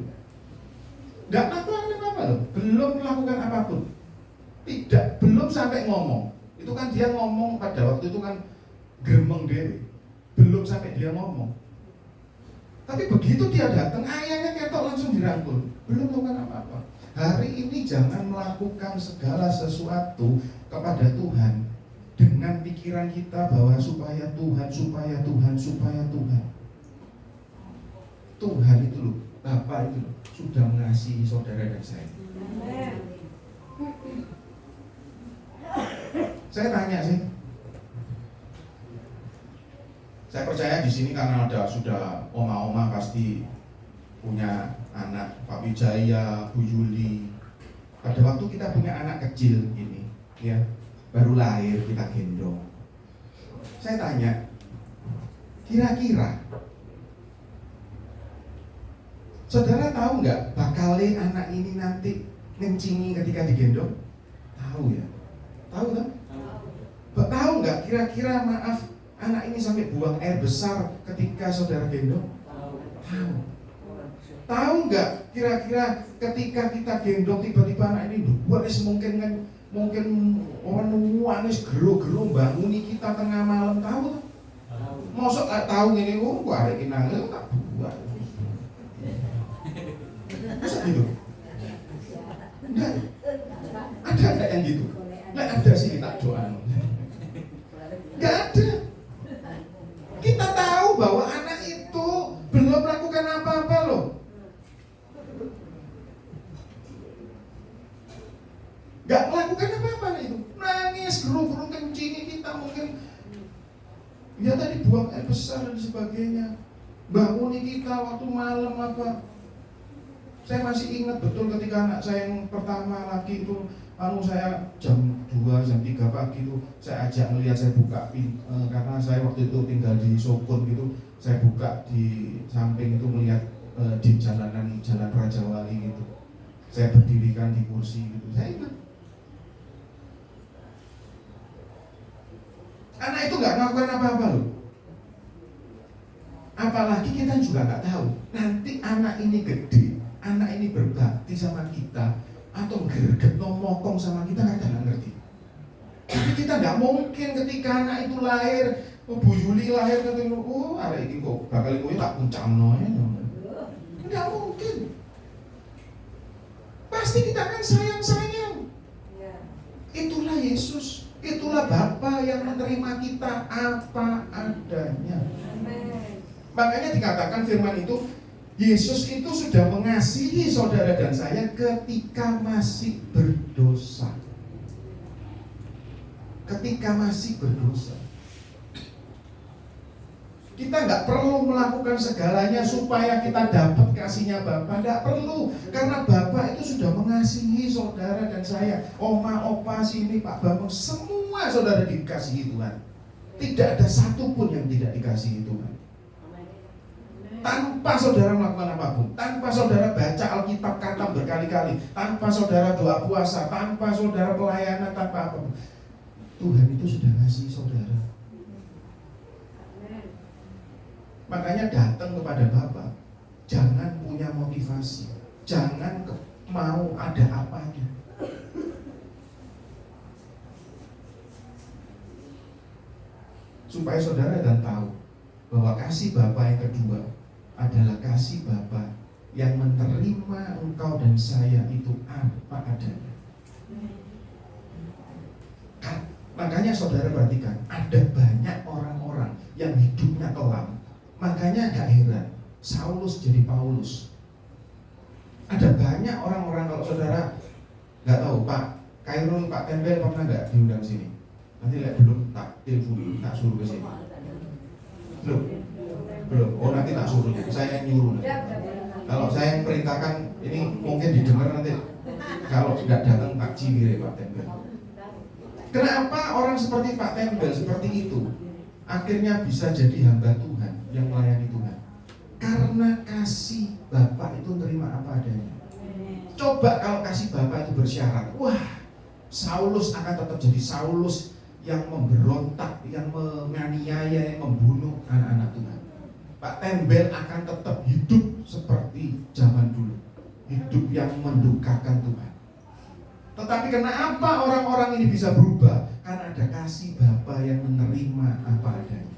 Nggak melakukan apa-apa. apa-apa loh, belum melakukan apapun. Tidak, belum sampai ngomong. Itu kan dia ngomong pada waktu itu kan gremeng dewe. Belum sampai dia ngomong. Tapi begitu dia datang, ayahnya ketok langsung dirangkul. Belum melakukan apa-apa. Hari ini jangan melakukan segala sesuatu kepada Tuhan dengan pikiran kita bahwa supaya Tuhan. Tuhan itu loh, Bapa itu loh, sudah mengasihi saudara dan saya. Saya tanya sih, saya percaya di sini karena ada sudah oma-oma pasti punya anak, Pak Wijaya, Bu Yuli. Pada waktu kita punya anak kecil ini, ya baru lahir kita gendong. Saya tanya, kira-kira saudara tahu nggak bakalnya anak ini nanti ngencingi ketika digendong? Tahu ya? Tahu kan? Tahu nggak kira-kira maaf anak ini sampai buang air besar ketika saudara gendong? Tahu. Tahu nggak kira-kira ketika kita gendong tiba-tiba anak ini buat mungkin orang nuanis gero-gero banguni kita tengah malam, tahu kan? Mosok tahu gini, gua ada nangis tak buat. Masa gitu? Enggak. Ada yang gitu? Enggak ada sih kita doa. Enggak ada. Kita tahu bahwa anak itu belum melakukan apa-apa loh. Enggak melakukan apa-apa itu. Nangis, gerung-gerung kencingi kita mungkin. Ya tadi buang air besar dan sebagainya. Banguni kita waktu malam apa. Saya masih ingat betul ketika anak saya yang pertama lagi itu, saya jam 2, jam 3 pagi itu saya ajak melihat, saya buka karena saya waktu itu tinggal di Sokun gitu, saya buka di samping itu melihat di jalan Raja Wali gitu. Saya berdirikan di kursi gitu, saya ingat. Anak itu nggak melakukan apa-apa loh. Apalagi kita juga nggak tahu nanti anak ini gede, anak ini berbakti sama kita atau gerget nomokong sama kita, kita nggak ngerti. Jadi kita nggak mungkin ketika anak itu lahir, Bu Yuli lahir ketemu, ada ini kok bakal gue tak puncamno ya, nggak mungkin. Pasti kita akan sayang. Itulah Yesus, itulah Bapa yang menerima kita apa adanya. Makanya dikatakan firman itu, Yesus itu sudah mengasihi saudara dan saya ketika masih berdosa. Ketika masih berdosa. Kita nggak perlu melakukan segalanya supaya kita dapat kasihnya Bapa. Nggak perlu, karena Bapa itu sudah mengasihi saudara dan saya. Oma, opa, sini, Pak Bambang, semua saudara dikasihi Tuhan. Tidak ada satupun yang tidak dikasihi Tuhan. Tanpa saudara melakukan apapun, tanpa saudara baca Alkitab kata berkali-kali, tanpa saudara doa puasa, tanpa saudara pelayanan, tanpa apapun, Tuhan itu sudah ngasih saudara. Makanya datang kepada Bapa, jangan punya motivasi, jangan mau ada apanya. Supaya saudara dan tahu bahwa kasih Bapa yang kedua adalah kasih Bapa yang menerima engkau dan saya itu apa adanya. Makanya saudara perhatikan, ada banyak orang-orang yang hidupnya kelam. Makanya gak heran Saulus jadi Paulus. Ada banyak orang-orang, kalau saudara gak tahu, Pak Kairul, Pak Tembel pernah gak diundang sini? Nanti belum tak telepon, tak suruh ke sini. Belum. Oh nanti tak suruh, saya nyuruh. Kalau saya perintahkan, ini mungkin didengar nanti. Kalau nggak datang tak cibir Pak Tembel. Kenapa orang seperti Pak Tembel seperti itu akhirnya bisa jadi hamba Tuhan yang melayani Tuhan? Karena kasih Bapa itu terima apa adanya. Coba kalau kasih Bapa itu bersyarat, wah, Saulus akan tetap jadi Saulus yang memberontak, yang menganiaya, yang membunuh anak-anak Tuhan. Pak Tembel akan tetap hidup seperti zaman dulu. hidup yang mendukakan Tuhan. Tetapi kenapa orang-orang ini bisa berubah? Karena ada kasih Bapa yang menerima apa adanya.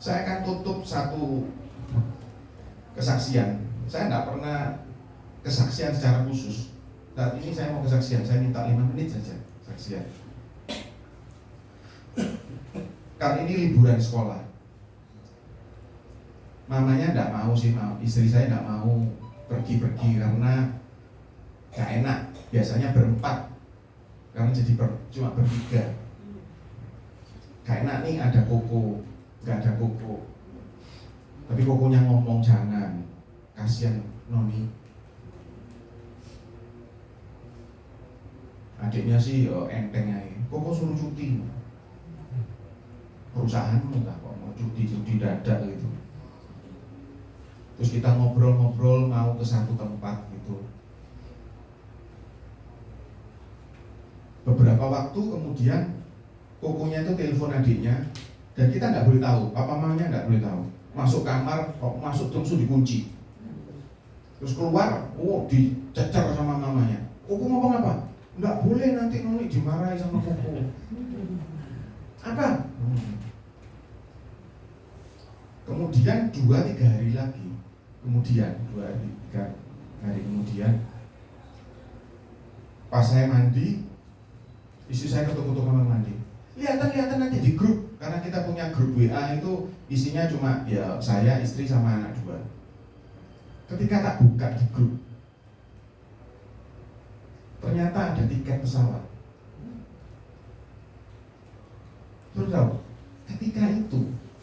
Saya akan tutup satu kesaksian. Saya tidak pernah kesaksian secara khusus. Saat ini saya mau kesaksian, saya minta 5 menit saja kesaksian. Kali ini liburan sekolah. Mamanya tidak mau sih, istri saya tidak mau pergi-pergi karena gak enak. Biasanya berempat, karena jadi cuma bertiga. Gak enak nih, ada Koko, gak ada Koko. Tapi Kokonya ngomong jangan, kasihan Noni. Adiknya sih enteng aja. Koko suruh cuti. Perusahaanmu lah kok mau cuti dadak gitu. Terus kita ngobrol-ngobrol mau ke satu tempat gitu. Beberapa waktu kemudian Kokonya itu telepon adiknya dan kita nggak boleh tahu, papa mamanya nggak boleh tahu. Masuk kamar, masuk terus dikunci. Terus keluar, dicecer sama mamanya. Koko ngomong apa? Nggak boleh, nanti Noni dimarahi sama Koko. Apa? Kemudian 2-3 hari lagi, kemudian 2-3 hari kemudian, pas saya mandi, istri saya ketuk-ketuk kamar mandi. Lihat nanti di grup, karena kita punya grup WA itu isinya cuma ya saya, istri sama anak 2. Ketika tak buka di grup, ternyata ada tiket pesawat. Terus tahu, ketika itu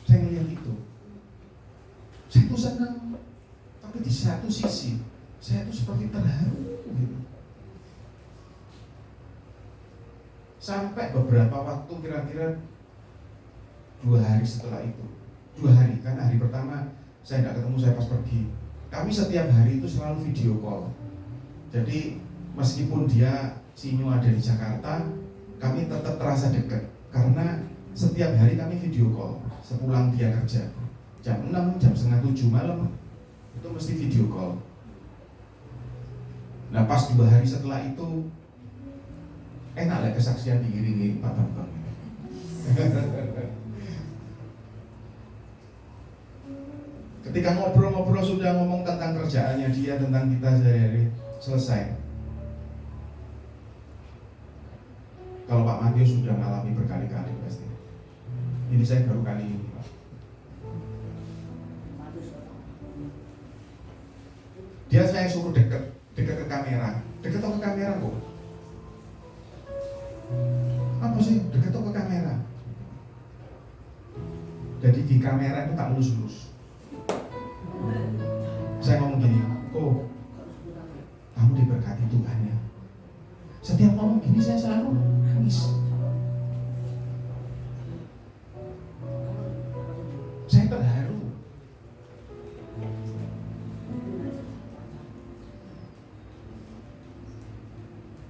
saya ngelihat itu, saya tuh senang, tapi di satu sisi saya tuh seperti terharu gitu. Sampai beberapa waktu, kira-kira 2 hari setelah itu, 2 hari, kan hari pertama saya tidak ketemu, saya pas pergi. Kami setiap hari itu selalu video call. Jadi meskipun dia Sinyo ada di Jakarta, kami tetap terasa dekat karena setiap hari kami video call. Sepulang dia kerja jam 6, jam setengah 7 malam itu mesti video call. Nah pas 2 hari setelah itu enak lah kesaksian diiringi Pak Bambang. Ketika ngobrol-ngobrol sudah ngomong tentang kerjaannya dia, tentang kita sehari-hari, selesai. Kalau Pak Matius sudah mengalami berkali-kali pasti. Ini saya baru kali ini Pak. Dia saya suruh dekat ke kamera, dekat ke kamera kok. Apa sih dekat ke kamera? Jadi di kamera itu tak lurus-lurus. Saya ngomong gini, oh kamu diberkati Tuhan ya. Setiap ngomong gini saya selalu nangis. Saya terharu.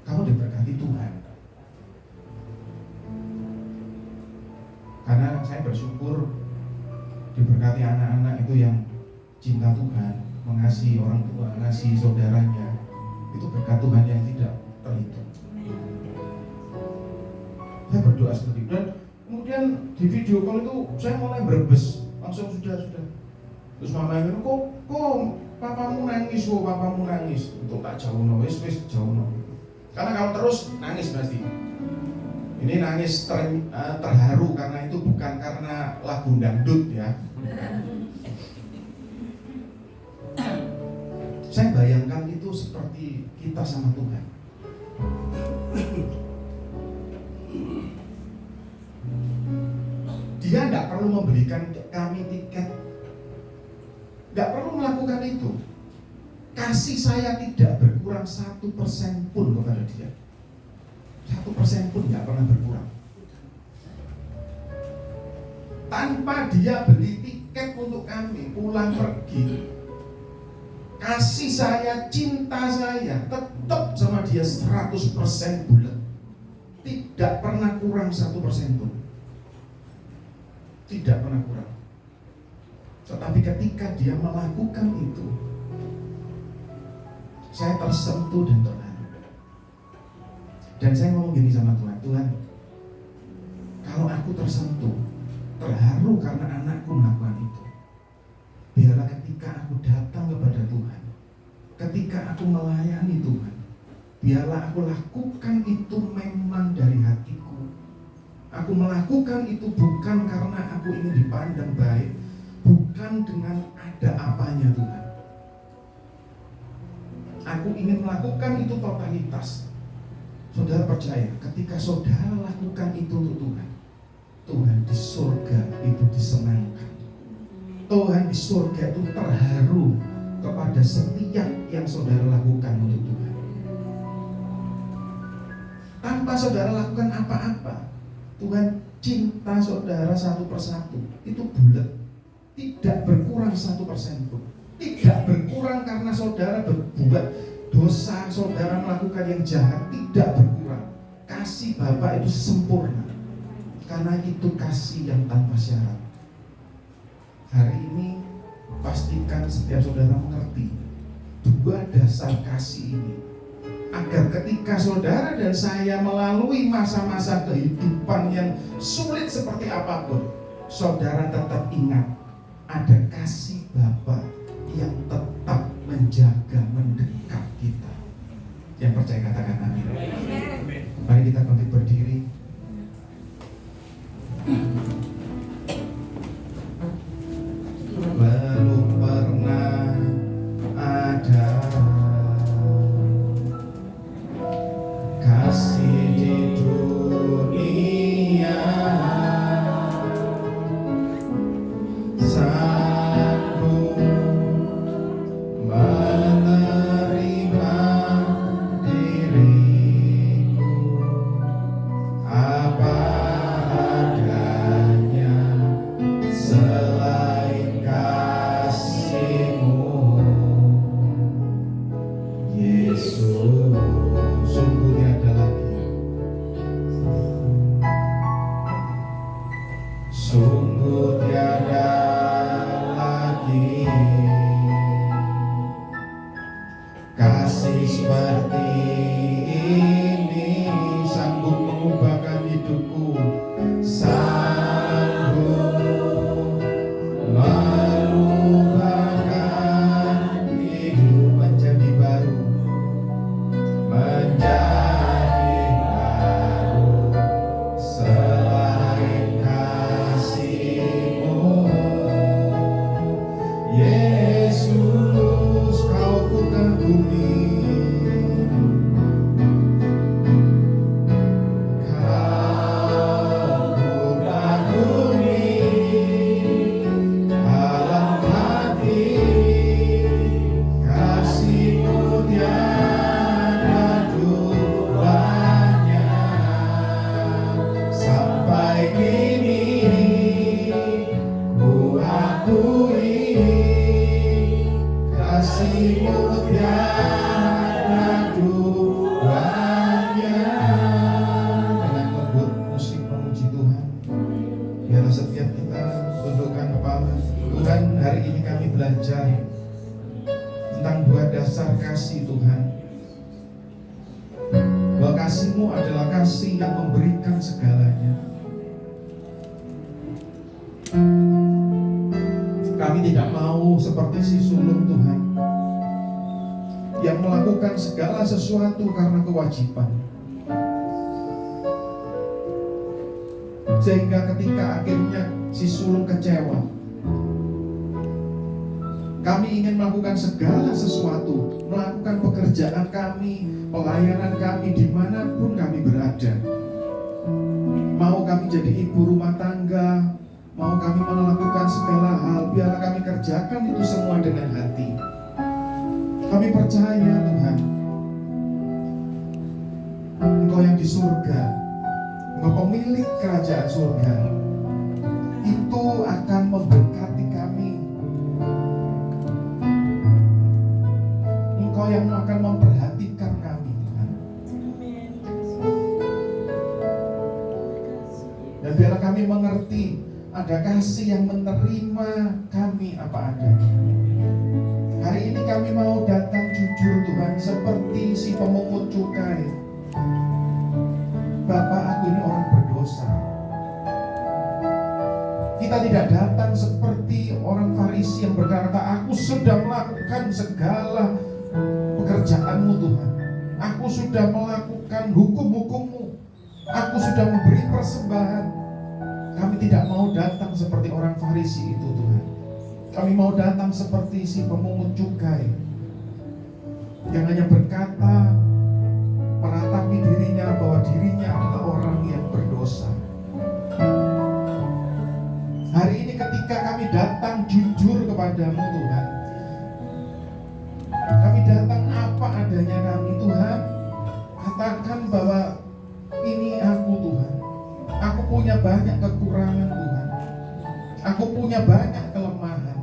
Kamu diberkati Tuhan. Karena saya bersyukur diberkati anak-anak itu yang cinta Tuhan, mengasihi orang tua, mengasihi saudaranya. Itu berkat Tuhan yang tidak terhitung. Saya berdoa seperti itu. Dan kemudian di video call itu saya mulai berbes, langsung sudah. Terus mama bilang, kok papamu nangis, untuk tak jauh no, wis jauh no. Karena kalau terus nangis pasti. Ini nangis terharu karena itu bukan karena lagu dangdut ya. Saya bayangkan itu seperti kita sama Tuhan. Dia tidak perlu memberikan kami tiket, tidak perlu melakukan itu. Kasih saya tidak berkurang 1% pun kepada dia. 1% pun tidak pernah berkurang. Tanpa dia beli tiket untuk kami pulang pergi, kasih saya, cinta saya tetap sama dia 100% bulat. Tidak pernah kurang 1% pun. Tidak pernah kurang. Tetapi ketika dia melakukan itu, saya tersentuh dan terharu. Dan saya ngomong gini sama Tuhan, Tuhan, kalau aku tersentuh, terharu karena anakku melakukan itu, biarlah ketika aku datang kepada Tuhan, ketika aku melayani Tuhan, biarlah aku lakukan itu memang dari hatiku. Aku melakukan itu bukan karena aku ingin dipandang baik, bukan dengan ada apanya Tuhan. Aku ingin melakukan itu totalitas. Saudara percaya, ketika saudara lakukan itu untuk Tuhan, Tuhan di surga itu disenangkan. Tuhan di surga itu terharu kepada setiap yang saudara lakukan untuk Tuhan. Tanpa saudara lakukan apa-apa, Tuhan cinta saudara satu persatu. Itu bulat, tidak berkurang 1% pun. Tidak berkurang karena saudara berbuat dosa, saudara melakukan yang jahat, tidak berkurang. Kasih Bapa itu sempurna, karena itu kasih yang tanpa syarat. Hari ini pastikan setiap saudara mengerti dua dasar kasih ini, agar ketika saudara dan saya melalui masa-masa kehidupan yang sulit seperti apapun, saudara tetap ingat ada kasih Bapa yang tetap menjaga, mendekat kita. Yang percaya katakan amin. Mari kita bangkit berdiri. Belum pernah ada kasih di dunia sanggup menerima diriku apa adanya, selain kasih-Mu, Yesus. Sungguh tiada lagi, sungguh tiada lagi kasih seperti ini, sanggup mengubahkan hidupku, sanggup mengubahkan hidup menjadi baru, menjadi baru, selain kasih-Mu, Yesus. Kau ku kagumi, Kau ku kagumi dalam hati, kasih-Mu tiada duanya. Sampai kini ku akui kasih-Mu tiada duanya. Dengan lembut musik memuji Tuhan, biarlah setiap kita tundukkan kepala. Tuhan, hari ini kami belajar tentang dua dasar kasih Tuhan, bahwa kasih-Mu adalah kasih yang memberikan segalanya. Kami tidak mau seperti si sulung Tuhan, yang melakukan segala sesuatu karena kewajiban, sehingga ketika akhirnya si sulung kecewa. Kami ingin melakukan segala sesuatu, melakukan pekerjaan kami, pelayanan kami dimanapun kami berada. Mau kami jadi ibu rumah tangga, mau kami melakukan segala hal, biarlah kami kerjakan itu semua dengan hati. Kami percaya Tuhan, Engkau yang di surga, Engkau pemilik kerajaan surga, itu akan memberkati kami. Engkau yang akan memperhatikan kami Tuhan. Dan biarlah kami mengerti ada kasih yang menerima kami apa adanya. Hari ini kami mau datang juga jujur Tuhan, seperti si pemungut cukai. Bapak, aku ini orang berdosa. Kita tidak datang seperti orang Farisi yang berkata, aku sudah melakukan segala pekerjaanmu Tuhan. Aku sudah melakukan hukum-hukummu. Aku sudah memberi persembahan. Kami tidak mau datang seperti orang Farisi itu Tuhan. Kami mau datang seperti si pemungut cukai yang hanya berkata, meratapi dirinya bahwa dirinya adalah orang yang berdosa. Hari ini ketika kami datang jujur kepadamu Tuhan, kami datang apa adanya kami Tuhan, katakan bahwa ini aku Tuhan, aku punya banyak kekurangan Tuhan, aku punya banyak kelemahan.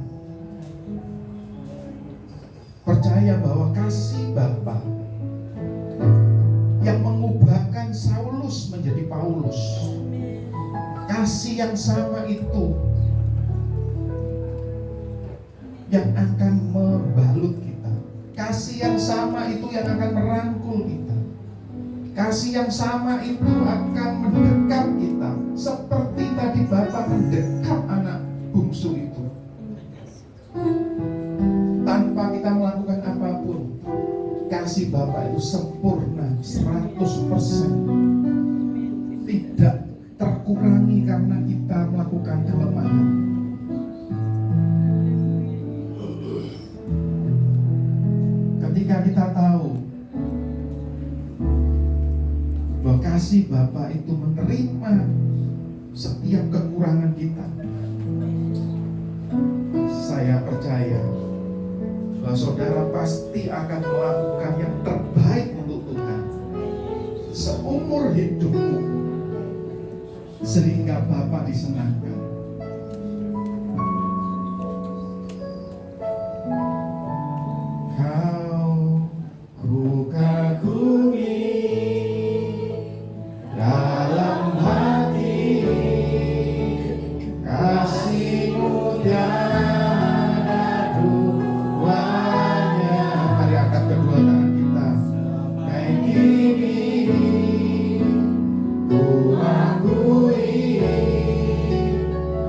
Percaya bahwa kasih Bapa yang mengubahkan Saulus menjadi Paulus, kasih yang sama itu yang akan membalut kita, kasih yang sama itu yang akan merangkul kita, kasih yang sama itu akan mendekap kita seperti tadi Bapa mendekap anak bungsu itu. Tanpa kita melakukan apapun, kasih Bapa itu sempurna 100%, tidak terkurangi karena kita melakukan kelemahan. Ketika kita tahu bahwa kasih Bapa itu menerima setiap kekurangan kita, saya percaya bahwa saudara pasti akan melakukan yang terbaik untuk Tuhan seumur hidupmu, sehingga Bapa disenangkan. Kau ku kagumi dalam hati, kasih-Mu tiada duanya. Mari angkat kedua tangan kita. Kayak gini ku akui,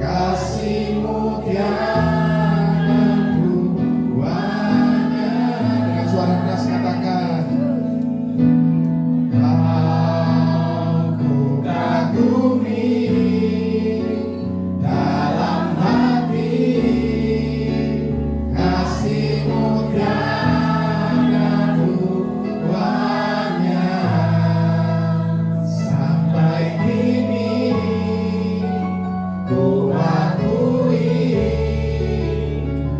kasih-Mu tiada duanya. Dengan suara keras katakan, aku kagumi dalam hati, kasih-Mu tiada duanya. Sampai kini ku akui,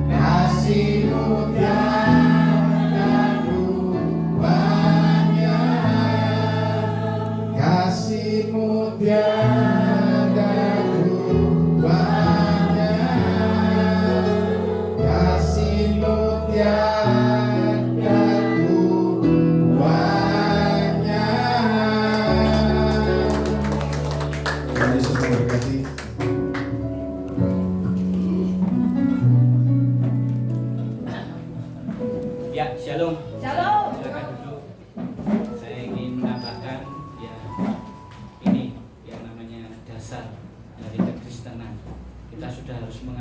kasih-Mu tiada duanya, kasih-Mu tiada duanya, kasih-Mu tiada duanya. Tuhan Yesus memberkati. Ya, shalom.